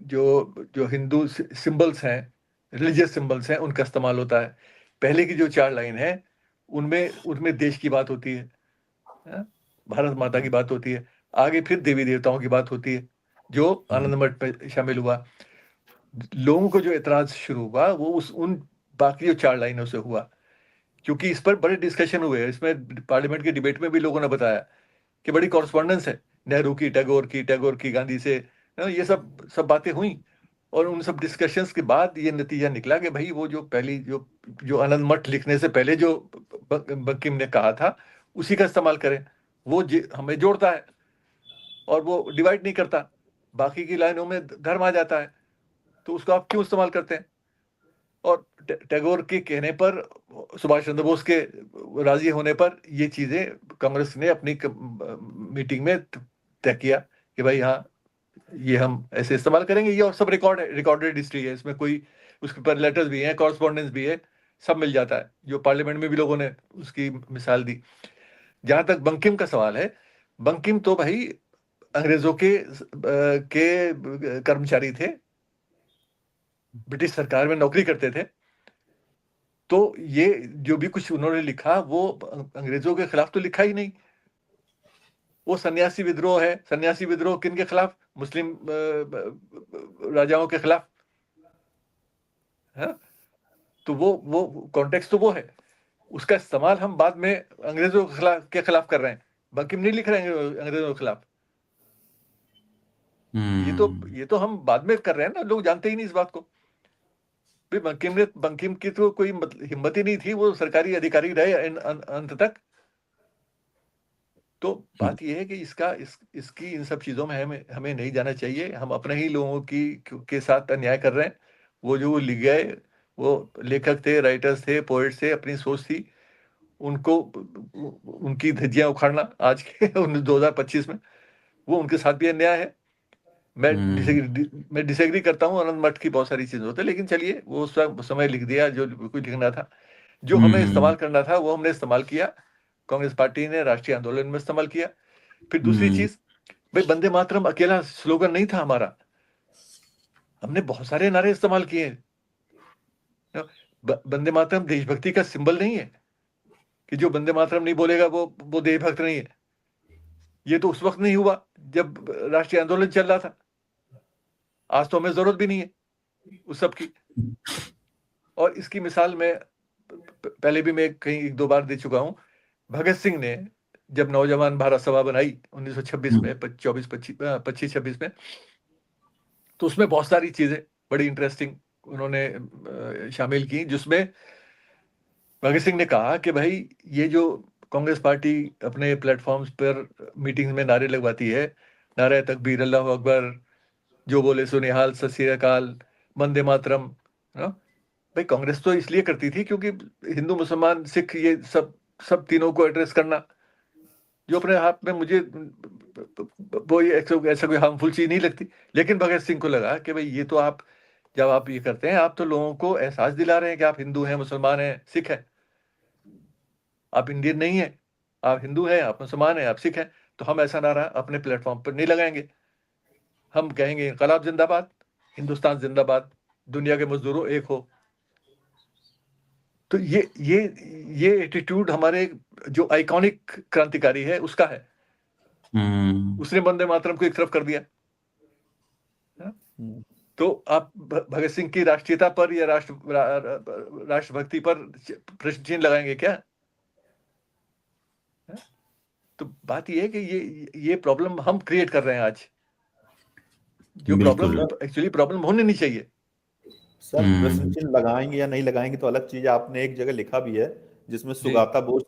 जो हिंदू सिंबल्स हैं, रिलीजियस सिंबल्स हैं, उनका इस्तेमाल होता है। पहले की जो 4 लाइन है उनमें देश की बात होती है, भारत माता की बात होती है, आगे फिर देवी देवताओं की बात होती है, जो आनंद मठ पे शामिल हुआ। लोगों को जो एतराज शुरू हुआ वो उन बाकी जो 4 लाइनों से हुआ, क्योंकि इस पर बड़े डिस्कशन हुए। इसमें पार्लियामेंट की डिबेट में भी लोगों ने बताया कि बड़ी कॉरस्पॉन्डेंस है नेहरू की, टैगोर की गांधी से, ये सब सब बातें हुई, और उन सब डिस्कशंस के बाद ये नतीजा निकला कि भाई वो जो पहली जो आनंद मठ लिखने से पहले जो बंकिम ने कहा था उसी का इस्तेमाल करें। वो हमें जोड़ता है और वो डिवाइड नहीं करता, बाकी की लाइनों में धर्म आ जाता है, तो उसको आप क्यों इस्तेमाल करते हैं? और टैगोर के कहने पर, सुभाष चंद्र बोस के राजी होने पर ये चीजें कांग्रेस ने अपनी मीटिंग में तय किया कि भाई हाँ ये हम ऐसे इस्तेमाल करेंगे। ये और सब रिकॉर्ड है, रिकॉर्डेड हिस्ट्री है इसमें, कोई उसके पर लेटर्स भी हैं, कॉरस्पॉन्डेंस भी है, सब मिल जाता है, जो पार्लियामेंट में भी लोगों ने उसकी मिसाल दी। जहां तक बंकिम का सवाल है, बंकिम तो भाई अंग्रेजों के कर्मचारी थे, ब्रिटिश सरकार में नौकरी करते थे, तो ये जो भी कुछ उन्होंने लिखा वो अंग्रेजों के खिलाफ तो लिखा ही नहीं। वो सन्यासी विद्रोह है। सन्यासी विद्रोह किनके खिलाफ? मुस्लिम राजाओं के खिलाफ है। तो वो कॉन्टेक्स्ट तो वो है, उसका इस्तेमाल हम बाद में अंग्रेजों के खिलाफ कर रहे हैं। बंकिम नहीं लिख रहे हैं अंग्रेजों के खिलाफ, ये तो हम बाद में कर रहे हैं ना, लोग जानते ही नहीं इस बात को। बंकिम की तो कोई हिम्मत ही नहीं थी, वो सरकारी अधिकारी रहे अंत तक। तो बात यह है कि इसकी इन सब चीजों में हमें नहीं जाना चाहिए। हम अपने ही लोगों के साथ अन्याय कर रहे हैं। वो जो लिख गए, वो लेखक थे, राइटर्स थे, पोएट्स थे, अपनी सोच थी, उनको उनकी धज्जियां उखाड़ना आज के 2025 में, वो उनके साथ भी अन्याय है। मैं डिसएग्री करता हूँ आनंद मठ की बहुत सारी चीजों होते, लेकिन चलिए वो उस समय लिख दिया जो कुछ लिखना था, जो हमें इस्तेमाल करना था वो हमने इस्तेमाल किया। कांग्रेस पार्टी ने राष्ट्रीय आंदोलन में इस्तेमाल किया। फिर दूसरी चीज, भाई वंदे मातरम अकेला स्लोगन नहीं था हमारा, हमने बहुत सारे नारे इस्तेमाल किए। वंदे मातरम देशभक्ति का सिंबल नहीं है कि जो वंदे मातरम नहीं बोलेगा वो देशभक्त नहीं है। ये तो उस वक्त नहीं हुआ जब राष्ट्रीय आंदोलन चल रहा था, आज तो हमें जरूरत भी नहीं है उस सब की। और इसकी मिसाल मैं पहले भी मैं कहीं 1-2 बार दे चुका हूं। भगत सिंह ने जब नौजवान भारत सभा बनाई 1926 में, 25-26 में, तो उसमें बहुत सारी चीजें बड़ी इंटरेस्टिंग उन्होंने शामिल की, जिसमें भगत सिंह ने कहा कि भाई ये जो कांग्रेस पार्टी अपने प्लेटफॉर्म्स पर मीटिंग्स में नारे लगवाती है, नारे तकबीर, अल्लाह अकबर, जो बोले सो निहाल, सत श्री अकाल, वंदे मातरम, भाई कांग्रेस तो इसलिए करती थी क्योंकि हिंदू, मुसलमान, सिख, ये सब तीनों को एड्रेस करना, जो अपने हाथ में मुझे वो ये ऐसा कोई हार्मफुल चीज नहीं लगती। लेकिन भगत सिंह को लगा कि भाई ये तो आप, जब आप ये करते हैं, आप तो लोगों को एहसास दिला रहे हैं कि आप हिंदू हैं, मुसलमान हैं, सिख हैं। आप इंडियन नहीं है, आप हिंदू हैं, आप मुसलमान हैं, आप सिख हैं, तो हम ऐसा नारा अपने प्लेटफॉर्म पर नहीं लगाएंगे। हम कहेंगे इनकलाब जिंदाबाद, हिंदुस्तान जिंदाबाद, दुनिया के मजदूरों एक हो। तो ये एटीट्यूड हमारे जो आइकॉनिक क्रांतिकारी है उसका है। उसने वंदे मातरम को एक तरफ कर दिया। तो आप भगत सिंह की राष्ट्रीयता पर या राष्ट्रभक्ति पर प्रश्न चिन्ह लगाएंगे क्या? तो बात ये है कि ये प्रॉब्लम हम क्रिएट कर रहे हैं आज, जो प्रॉब्लम एक्चुअली प्रॉब्लम होनी नहीं चाहिए। सर प्रश्न चिन्ह लगाएंगे या नहीं लगाएंगे तो अलग चीज है। आपने एक जगह लिखा भी है जिसमें सुगाता बोस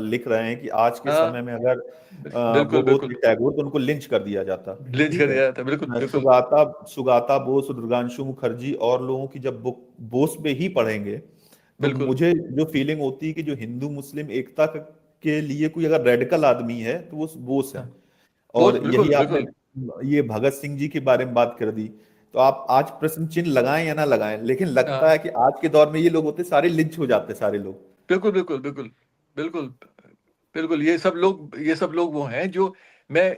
लिख रहे हैं कि आज के समय में अगर वो होते टैगोर तो उनको लिंच कर दिया जाता। लिंच कर दिया जाता, बिल्कुल। सुगाता बोस, दुर्गांशु मुखर्जी और लोगों की जब बुक बोस पे ही पढ़ेंगे तो मुझे जो फीलिंग होती है कि जो हिंदू मुस्लिम एकता के लिए कोई अगर रेडिकल आदमी है तो वो बोस है। और यही आपने ये भगत सिंह जी के बारे में बात कर दी, तो आप आज प्रश्न चिन्ह लगाएं या ना लगाएं, लेकिन लगता है कि आज के दौर में ये लोग होते सारे लिंच हो जाते सारे लोग। बिल्कुल। ये सब लोग वो हैं जो मैं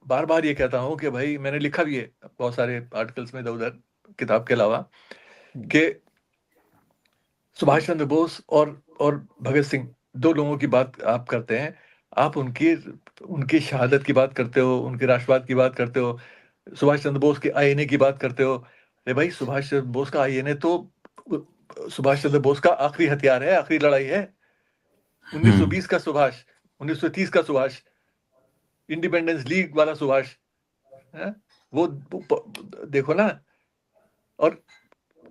बार बार ये कहता हूं कि भाई, मैंने लिखा भी है बहुत सारे आर्टिकल्स में इधर उधर किताब के अलावा, कि सुभाष चंद्र बोस और भगत सिंह, दो लोगों की बात आप करते हैं, आप उनकी शहादत की बात करते हो, उनके राष्ट्रवाद की बात करते हो, सुभाष चंद्र बोस के आईएनए की बात करते हो। अरे भाई, सुभाष चंद्र बोस का आईएनए तो सुभाष चंद्र बोस का आखिरी हथियार है, आखिरी लड़ाई है। 1920 का सुभाष, 1930 का सुभाष, इंडिपेंडेंस लीग वाला सुभाष, वो देखो ना, और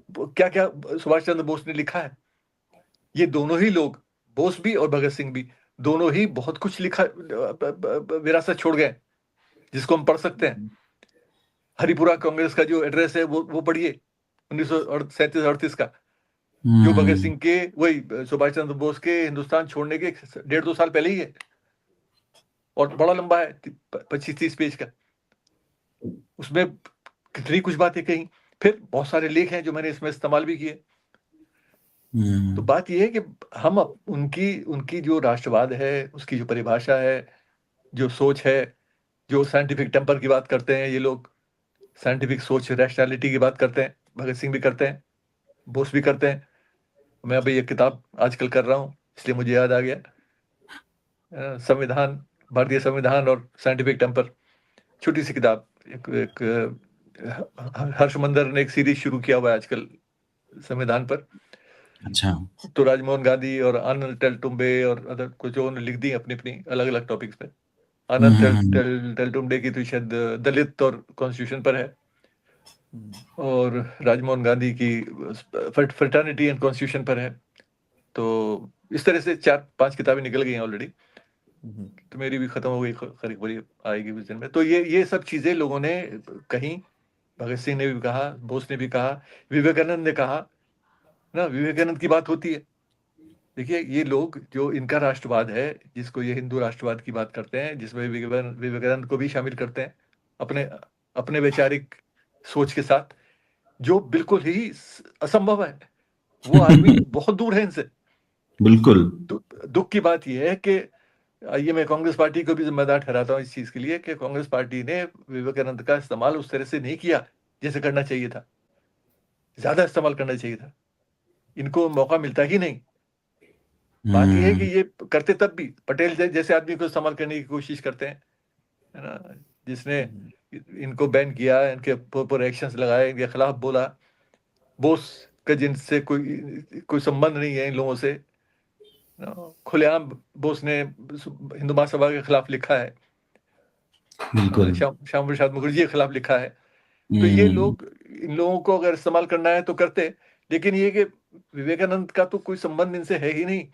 क्या क्या सुभाष चंद्र बोस ने लिखा है। ये दोनों ही लोग, बोस भी और भगत सिंह भी, दोनों ही बहुत कुछ लिखा, विरासत छोड़ गए जिसको हम पढ़ सकते हैं। हरिपुरा कांग्रेस का जो एड्रेस है वो पढ़िए, 1937-38 का, जो भगत सिंह के, वही सुभाष चंद्र बोस के हिंदुस्तान छोड़ने के 1.5-2 साल पहले ही है, और बड़ा लंबा है, 25-30 पेज का। उसमें कितनी कुछ बातें कही। फिर बहुत सारे लेख हैं जो मैंने इसमें इस्तेमाल भी किए। तो बात यह है कि हम उनकी जो राष्ट्रवाद है, उसकी जो परिभाषा है, जो सोच है, जो साइंटिफिक टेम्पर की बात करते हैं, ये लोग साइंटिफिक सोच, रैशनैलिटी की बात करते हैं, भगत सिंह भी करते हैं, बोस भी करते हैं। मैं अभी ये किताब आजकल कर रहा हूँ, इसलिए मुझे याद आ गया, संविधान, भारतीय संविधान और साइंटिफिक टेम्पर, छोटी सी किताब। एक हर्षमंदर ने एक सीरीज शुरू किया हुआ है आजकल संविधान पर। अच्छा। तो राजमोहन गांधी और आनंद तेलतुंबे और अदर कुछ ने लिख दी अपनी अपनी अलग अलग टॉपिक्स पे। आनंद तेलतुंबे की तो शायद दलित और कॉन्स्टिट्यूशन पर है, और राजमोहन गांधी की फ्रेटर्निटी एंड कॉन्स्टिट्यूशन पर है। तो इस तरह से 4-5 किताबें निकल गई हैं ऑलरेडी। तो मेरी भी खत्म हो गई, करीब आएगी कुछ दिन में। तो ये सब चीजें लोगों ने कहीं, भगत सिंह ने भी कहा, बोस ने भी कहा, विवेकानंद ने कहा ना, विवेकानंद की बात होती है। देखिए, ये लोग जो इनका राष्ट्रवाद है, जिसको ये हिंदू राष्ट्रवाद की बात करते हैं, जिसमें विवेकानंद को भी शामिल करते हैं अपने अपने वैचारिक सोच के साथ, जो बिल्कुल ही असंभव है। वो आदमी बहुत दूर है इनसे। बिल्कुल। दुख की बात यह है कि ये मैं कांग्रेस पार्टी को भी जिम्मेदार ठहराता हूँ इस चीज के लिए, कि कांग्रेस पार्टी ने विवेकानंद का इस्तेमाल उस तरह से नहीं किया जैसे करना चाहिए था। ज्यादा इस्तेमाल करना चाहिए था, इनको मौका मिलता ही नहीं। बात यह है कि ये करते तब भी पटेल जैसे आदमी को इस्तेमाल करने की कोशिश करते हैं, है ना, जिसने इनको बैन किया, इनके ऊपर एक्शंस लगाए, इनके खिलाफ बोला। बोस का जिनसे कोई संबंध नहीं है इन लोगों से, खुलेआम बोस ने हिंदू महासभा के खिलाफ लिखा है, बिल्कुल। श्याम प्रसाद मुखर्जी के खिलाफ लिखा है। तो ये लोग, इन लोगों को अगर इस्तेमाल करना है तो करते, लेकिन ये कि विवेकानंद का तो कोई संबंध इनसे है ही नहीं।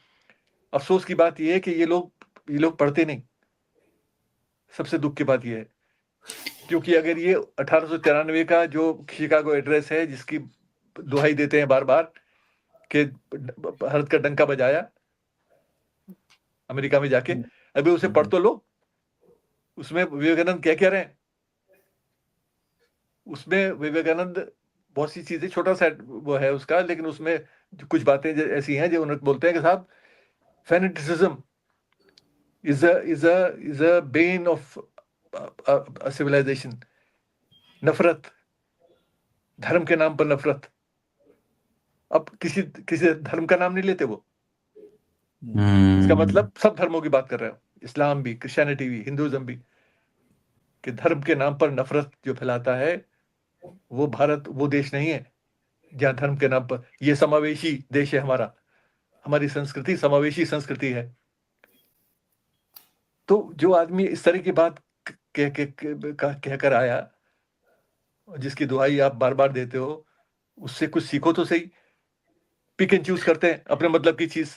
अफसोस की बात यह है कि ये लोग पढ़ते नहीं। सबसे दुख की बात यह है, क्योंकि अगर ये 1893 का जो शिकागो एड्रेस है, जिसकी दुहाई देते हैं बार बार कि भारत का डंका बजाया अमेरिका में जाके, अभी उसे पढ़ तो लो। उसमें विवेकानंद क्या कह रहे हैं, उसमें विवेकानंद बहुत सी चीजें, छोटा सा वो है उसका, लेकिन उसमें कुछ बातें ऐसी हैं जो उन्हें बोलते हैं कि साहब, fanaticism is a bane of a civilization. नफरत, धर्म के नाम पर नफरत। अब किसी धर्म का नाम नहीं लेते वो। इसका मतलब सब धर्मों की बात कर रहे हो, इस्लाम भी, क्रिश्चियनिटी भी, हिंदुइज्म भी, कि धर्म के नाम पर नफरत जो फैलाता है, वो भारत वो देश नहीं है जहां धर्म के नाम पर, ये समावेशी देश है हमारा, हमारी संस्कृति समावेशी संस्कृति है। तो जो आदमी इस तरह की बात कहकर आया, जिसकी दुहाई आप बार बार देते हो, उससे कुछ सीखो तो सही। पिक एंड चूज करते हैं अपने मतलब की चीज।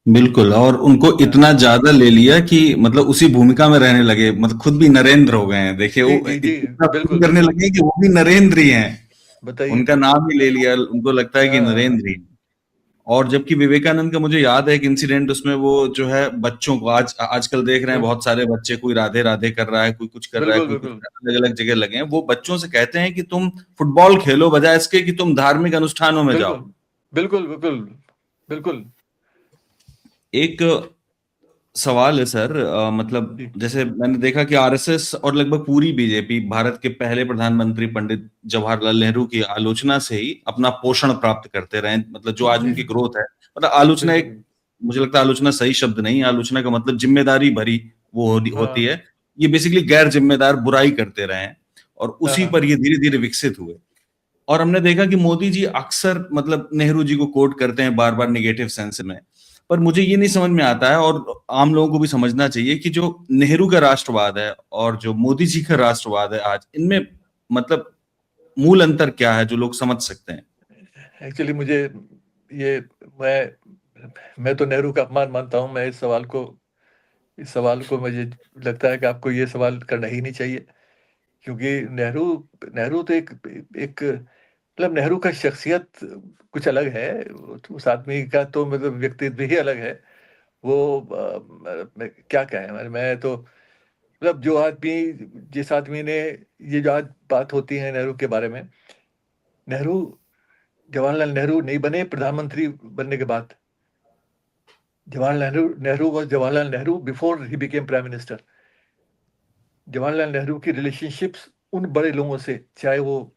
बिल्कुल, और उनको इतना ज्यादा ले लिया कि मतलब उसी भूमिका में रहने लगे, मतलब खुद भी नरेंद्र हो गए हैं। देखिए, वो बिल्कुल करने लगे कि वो भी नरेंद्र ही हैं। बताइए, उनका नाम ही ले लिया, उनको लगता है कि नरेंद्र ही। और जबकि विवेकानंद का मुझे याद है एक इंसिडेंट, उसमें वो जो है बच्चों को, आजकल देख रहे हैं बहुत सारे बच्चे, कोई राधे राधे कर रहा है, कोई कुछ कर रहा है, कोई कुछ अलग अलग जगह लगे हैं। वो बच्चों से कहते हैं कि तुम फुटबॉल खेलो बजाय इसके कि तुम धार्मिक अनुष्ठानों में जाओ। बिल्कुल बिल्कुल बिल्कुल। एक सवाल है सर, मतलब जैसे मैंने देखा कि आरएसएस और लगभग पूरी बीजेपी भारत के पहले प्रधानमंत्री पंडित जवाहरलाल नेहरू की आलोचना से ही अपना पोषण प्राप्त करते रहे। मतलब जो आज उनकी ग्रोथ है, मतलब आलोचना एक, मुझे लगता है आलोचना सही शब्द नहीं, आलोचना का मतलब जिम्मेदारी भरी वो होती है। ये बेसिकली गैर जिम्मेदार बुराई करते रहे हैं, और उसी पर ये धीरे धीरे विकसित हुए। और हमने देखा कि मोदी जी अक्सर मतलब नेहरू जी को कोट करते हैं बार बार नेगेटिव सेंस में, पर मुझे ये नहीं समझ में आता है, और आम लोगों को भी समझना चाहिए कि जो नेहरू का राष्ट्रवाद है और जो मोदी जी का राष्ट्रवाद है आज, इनमें मतलब मूल अंतर क्या है जो लोग समझ सकते हैं? एक्चुअली मुझे ये मैं तो नेहरू का अपमान मानता हूँ। मैं इस सवाल को मुझे लगता है कि आपको ये सवाल करना ही नहीं चाहिए, क्योंकि नेहरू नेहरू तो एक एक मतलब नेहरू का शख्सियत कुछ अलग है। उस आदमी का तो मतलब व्यक्तित्व ही अलग है। वो मैं क्या कहें, मैं तो मतलब जिस आदमी ने ये जो आज बात होती है नेहरू के बारे में, नेहरू जवाहरलाल नेहरू नहीं बने प्रधानमंत्री बनने के बाद। Nehru was Jawaharlal Nehru before he became prime minister. Jawaharlal Nehru की रिलेशनशिप्स उन बड़े लोगों से, चाहे वो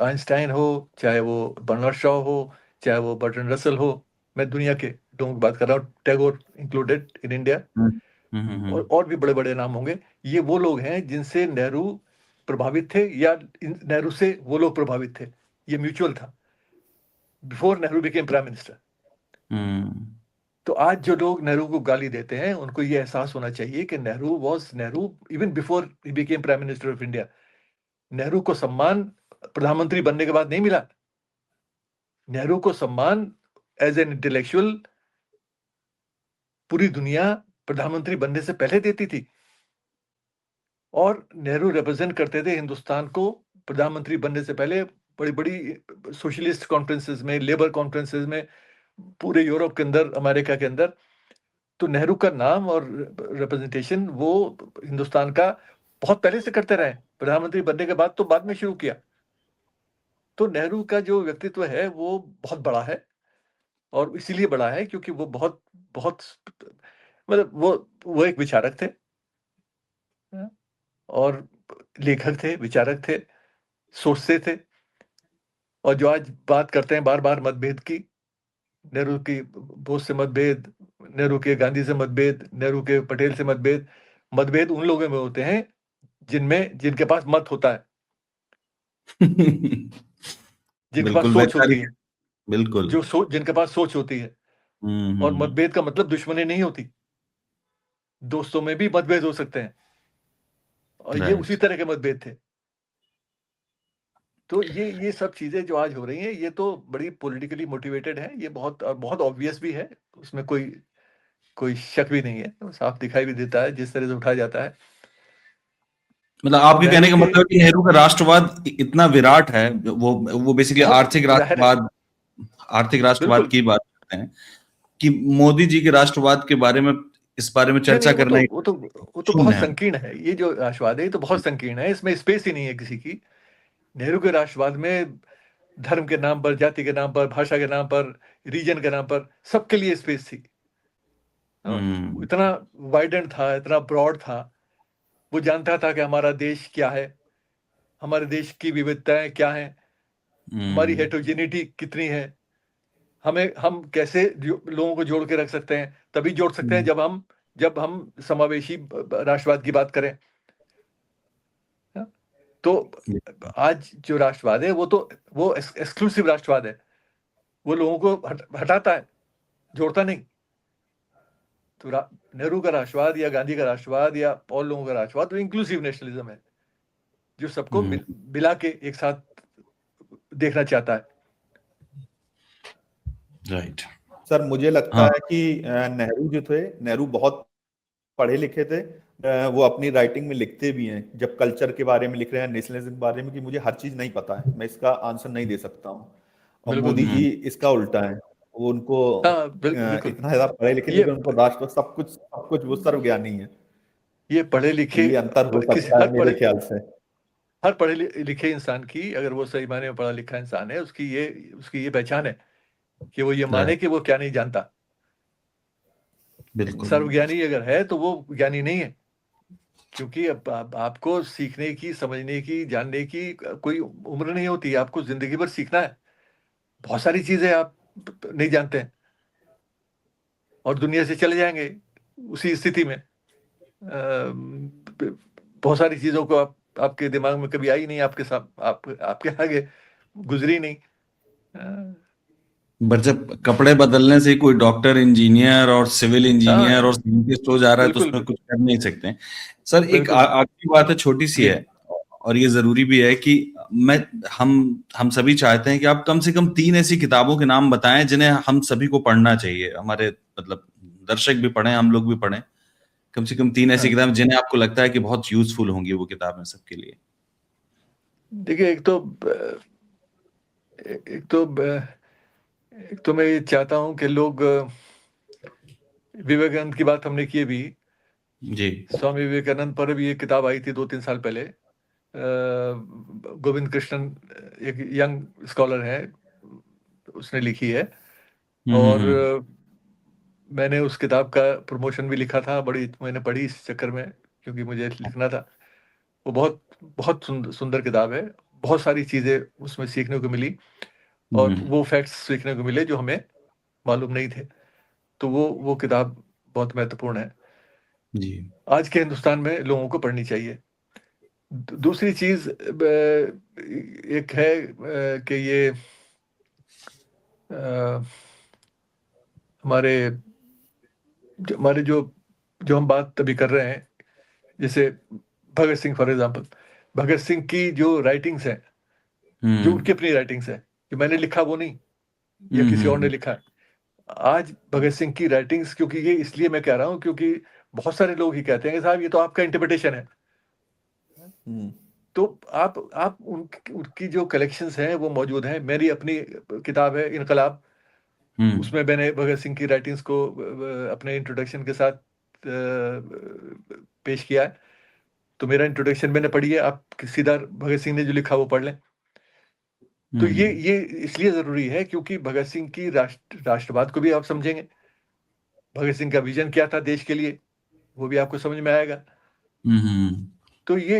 आइंस्टाइन हो, चाहे वो बर्नार्ड शॉ हो, चाहे वो बर्ट्रैंड रसल हो, मैं दुनिया के लोगों की बात कर रहा हूँ, टैगोर इंक्लूडेड इन इंडिया, और भी बड़े बड़े नाम होंगे। ये वो लोग हैं जिनसे नेहरू प्रभावित थे, या नेहरू से वो लोग प्रभावित थे। ये म्यूचुअल था before Nehru became prime minister. तो आज जो लोग नेहरू को गाली देते हैं, उनको ये एहसास होना चाहिए कि Nehru even before he became prime minister of India. Nehru को सम्मान प्रधानमंत्री बनने के बाद नहीं मिला। नेहरू को सम्मान एज एन इंटेलेक्चुअल पूरी दुनिया प्रधानमंत्री बनने से पहले देती थी, और नेहरू रिप्रेजेंट करते थे हिंदुस्तान को प्रधानमंत्री बनने से पहले बड़ी बड़ी सोशलिस्ट कॉन्फ्रेंसेस में, लेबर कॉन्फ्रेंसेस में, पूरे यूरोप के अंदर, अमेरिका के अंदर। तो नेहरू का नाम और रिप्रेजेंटेशन वो हिंदुस्तान का बहुत पहले से करते रहे। प्रधानमंत्री बनने के बाद तो बाद में शुरू किया। तो नेहरू का जो व्यक्तित्व है वो बहुत बड़ा है, और इसीलिए बड़ा है क्योंकि वो बहुत बहुत मतलब वो एक विचारक थे, और लेखक थे, विचारक थे, सोचते थे। और जो आज बात करते हैं बार बार मतभेद की, नेहरू की बोस से मतभेद, नेहरू के गांधी से मतभेद, नेहरू के पटेल से मतभेद, मतभेद उन लोगों में होते हैं जिनके पास मत होता है, जिनके पास बिल्कुल सोच होती वैचारिक, है, बिल्कुल। जिनके पास सोच होती है। और मतभेद का मतलब दुश्मनी नहीं होती, दोस्तों में भी मतभेद हो सकते हैं, और ये उसी राइट। तरह के मतभेद थे। तो ये सब चीजें जो आज हो रही हैं, ये तो बड़ी पॉलिटिकली मोटिवेटेड है। ये बहुत बहुत ऑब्वियस भी है, उसमें कोई कोई शक भी नहीं है, साफ दिखाई भी देता है जिस तरह से उठाया जाता है। मतलब आपके नेहरू कहने का के मतलब है कि नेहरू का राष्ट्रवाद इतना विराट है, वो बेसिकली बहुत आर्थिक जाहिर है, राष्ट्रवाद, आर्थिक राष्ट्रवाद बिल्कुल। की बात करते हैं, कि मोदी जी के राष्ट्रवाद के बारे में, इस बारे में नहीं चर्चा नहीं, करना ही वो तो शून्य बहुत है। संकीर्ण है। ये जो राष्ट्रवाद है ये तो बहुत संकीर्ण है, इसमें स्पेस ही नहीं है किसी की। नेहरू के राष्ट्रवाद में धर्म के नाम पर, जाति के नाम पर, भाषा के नाम पर, रीजन के नाम पर, सबके लिए स्पेस थी। इतना वाइडेंट था, इतना ब्रॉड था। वो जानता था कि हमारा देश क्या है, हमारे देश की विविधताएं क्या हैं, हमारी हेट्रोजेनिटी कितनी है, हम कैसे लोगों को जोड़ के रख सकते हैं। तभी जोड़ सकते हैं जब हम समावेशी राष्ट्रवाद की बात करें। तो आज जो राष्ट्रवाद है वो एक्सक्लूसिव राष्ट्रवाद है। वो लोगों को हटाता है, जोड़ता नहीं। तो नेहरू का राष्ट्रवाद या गांधी का राष्ट्रवाद या और लोगों का राष्ट्रवाद वो इंक्लूसिव नेशनलिज्म है, जो सबको मिला के एक साथ देखना चाहता है। राइट। सर मुझे लगता हाँ। है कि नेहरू जो थे, नेहरू बहुत पढ़े लिखे थे। वो अपनी राइटिंग में लिखते भी हैं, जब कल्चर के बारे में लिख रहे हैं, नेशनलिज्म के बारे में, कि मुझे हर चीज नहीं पता है, मैं इसका आंसर नहीं दे सकता हूँ। और बिल्कुल। मोदी जी इसका उल्टा है। वो उनको हाँ, बिल्कुल। इतना ज्यादा पढ़े लिखे, ये लेकिन उनको राष्ट्र सब कुछ वो सर्वज्ञानी है। ये पढ़े तो लिखे ये अंतर हो किसी सकता है मेरे ख्याल से। हर पढ़े लिखे इंसान की, अगर वो सही मायने में पढ़ा लिखा इंसान है, उसकी ये पहचान है कि वो ये माने राइट। कि वो क्या नहीं जानता। बिल्कुल। सर्वज्ञानी अगर है तो वो ज्ञानी नहीं है, क्योंकि अब आपको सीखने की, समझने की, जानने की कोई उम्र नहीं होती। आपको जिंदगी भर सीखना है। बहुत सारी चीजें आप नहीं जानते हैं, और दुनिया से चले जाएंगे उसी स्थिति में। बहुत सारी चीजों को आपके दिमाग में कभी आई नहीं, आपके साथ आपके आगे गुजरी नहीं। बट जब कपड़े बदलने से कोई डॉक्टर, इंजीनियर और सिविल इंजीनियर और साइंटिस्ट हो जा रहा है तो बिल्कुल उसमें कुछ कर नहीं सकते। सर एक बिल्कुल आखिरी बात है, छोटी सी जी है और ये जरूरी भी है कि मैं हम सभी चाहते हैं कि आप कम से कम 3 ऐसी किताबों के नाम बताएं जिन्हें हम सभी को पढ़ना चाहिए, हमारे मतलब दर्शक भी पढ़ें, हम लोग भी पढ़ें। कम से कम 3 ऐसी हाँ किताबें जिन्हें आपको लगता है कि बहुत यूजफुल होंगी वो किताबें सबके लिए। देखिए एक तो एक तो मैं ये चाहता हूँ कि लोग विवेकानंद की बात हमने की भी, जी। स्वामी विवेकानंद पर भी एक किताब आई थी 2-3 साल पहले। गोविंद कृष्णन एक यंग स्कॉलर है, उसने लिखी है। और हम्म। मैंने उस किताब का प्रमोशन भी लिखा था, बड़ी मैंने पढ़ी इस चक्कर में क्योंकि मुझे लिखना था। वो बहुत बहुत सुंदर किताब है, बहुत सारी चीज़ें उसमें सीखने को मिली और हम्म। वो फैक्ट्स सीखने को मिले जो हमें मालूम नहीं थे। तो वो किताब बहुत महत्वपूर्ण है, जी। आज के हिंदुस्तान में लोगों को पढ़नी चाहिए। दूसरी चीज एक है कि ये अ, हमारे हमारे जो जो हम बात अभी कर रहे हैं, जैसे भगत सिंह फॉर एग्जांपल, भगत सिंह की जो राइटिंग्स है, जो हम्म। उनकी अपनी राइटिंग्स है, जो मैंने लिखा वो नहीं, या हम्म। किसी और ने लिखा है। आज भगत सिंह की राइटिंग्स, क्योंकि ये इसलिए मैं कह रहा हूँ क्योंकि बहुत सारे लोग ही कहते हैं कि साहब ये तो आपका इंटरप्रिटेशन है। हम्म, तो आप उनकी उनकी जो कलेक्शंस हैं वो मौजूद हैं। मेरी अपनी किताब है इनकलाब, हम्म। उसमें मैंने भगत सिंह की राइटिंग्स को अपने इंट्रोडक्शन के साथ पेश किया है। तो मेरा इंट्रोडक्शन मैंने पढ़ी है, आप सीधा भगत सिंह ने जो लिखा वो पढ़ लें। तो हम्म। ये इसलिए जरूरी है क्योंकि भगत सिंह की राष्ट्रवाद को भी आप समझेंगे, भगत सिंह का विजन क्या था देश के लिए, वो भी आपको समझ में आएगा। हम्म। तो ये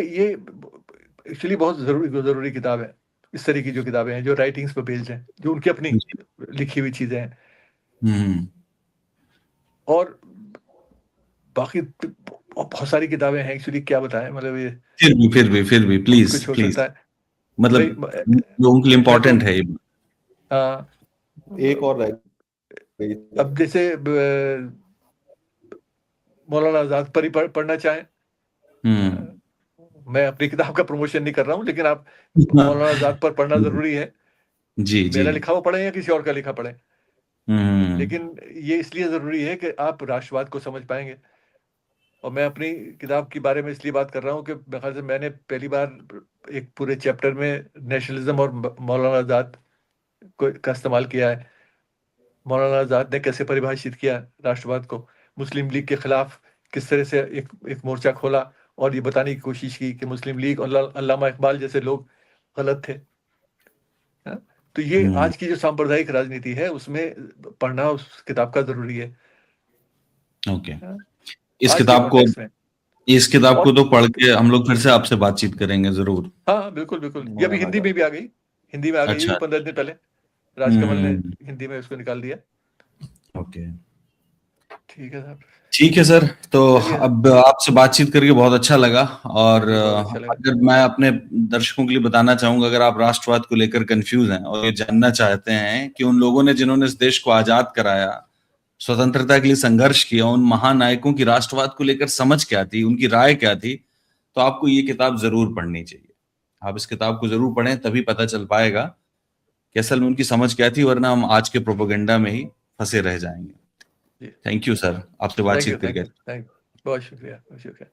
एक्चुअली बहुत जरूरी किताब है। इस तरह की जो किताबें हैं जो राइटिंग्स पे बेस्ड हैं, जो उनकी अपनी जी। लिखी हुई चीजें हैं। हम्म। और बाकी बहुत सारी किताबें हैं एक्चुअली, क्या बताएं, मतलब ये फिर भी बहुत प्लीज कुछ हो प्लीज, सकता है भाई। मतलब लोगों के लिए मैं तो इम्पोर्टेंट है ये। हाँ, एक और रह गई अब जैसे मौलाना आजाद पर ही पढ़ना चाहें, हम्म। मैं अपनी किताब का प्रमोशन नहीं कर रहा हूँ, लेकिन आप मौलाना आजाद पर पढ़ना जरूरी है। जी जी। मेरा लिखा हुआ पढ़ें या किसी और का लिखा पढ़ें, हम्म। लेकिन ये इसलिए जरूरी है कि आप राष्ट्रवाद को समझ पाएंगे। और मैं अपनी किताब के बारे में इसलिए बात कर रहा हूँ कि मेरे ख्याल से मैंने पहली बार एक पूरे चैप्टर में नेशनलिज्म और मौलाना आजाद का इस्तेमाल किया है। मौलाना आजाद ने कैसे परिभाषित किया राष्ट्रवाद को, मुस्लिम लीग के खिलाफ किस तरह से एक मोर्चा खोला और ये बताने की कोशिश की कि मुस्लिम लीग और अल्लामा इकबाल जैसे लोग गलत थे। हाँ? तो ये हम्म। आज की जो सांप्रदायिक राजनीति है उसमें पढ़ना उस किताब का जरूरी है। ओके। हाँ? इस आज के किताब को कॉन्टेक्स्ट में। इस किताब को और तो पढ़ के हम लोग फिर से आपसे बातचीत करेंगे जरूर। हाँ बिल्कुल बिल्कुल, ये अभी मौलाना हिंदी में आजाद। भी आ गई, हिंदी में आ गई ये भी अच्छा। 15 दिन पहले, राजकमल ने हम्म। हिंदी में उसको निकाल दिया। ओके। ठीक है साहब, ठीक है सर, तो चलिए, अब आपसे बातचीत करके बहुत अच्छा लगा। और मुझे बहुत अच्छा लगा। अगर मैं अपने दर्शकों के लिए बताना चाहूंगा, अगर आप राष्ट्रवाद को लेकर कंफ्यूज हैं और ये जानना चाहते हैं कि उन लोगों ने जिन्होंने इस देश को आजाद कराया, स्वतंत्रता के लिए संघर्ष किया, उन महानायकों की राष्ट्रवाद को लेकर समझ क्या थी, उनकी राय क्या थी, तो आपको ये किताब जरूर पढ़नी चाहिए। आप इस किताब को जरूर पढ़ें, तभी पता चल पाएगा कि असल में उनकी समझ क्या थी, वरना हम आज के प्रोपेगेंडा में ही फंसे रह जाएंगे। जी, थैंक यू सर, आपसे थैंक यू बातचीत थैंक करके। यू थैंक यू, बहुत शुक्रिया बहुत शुक्रिया।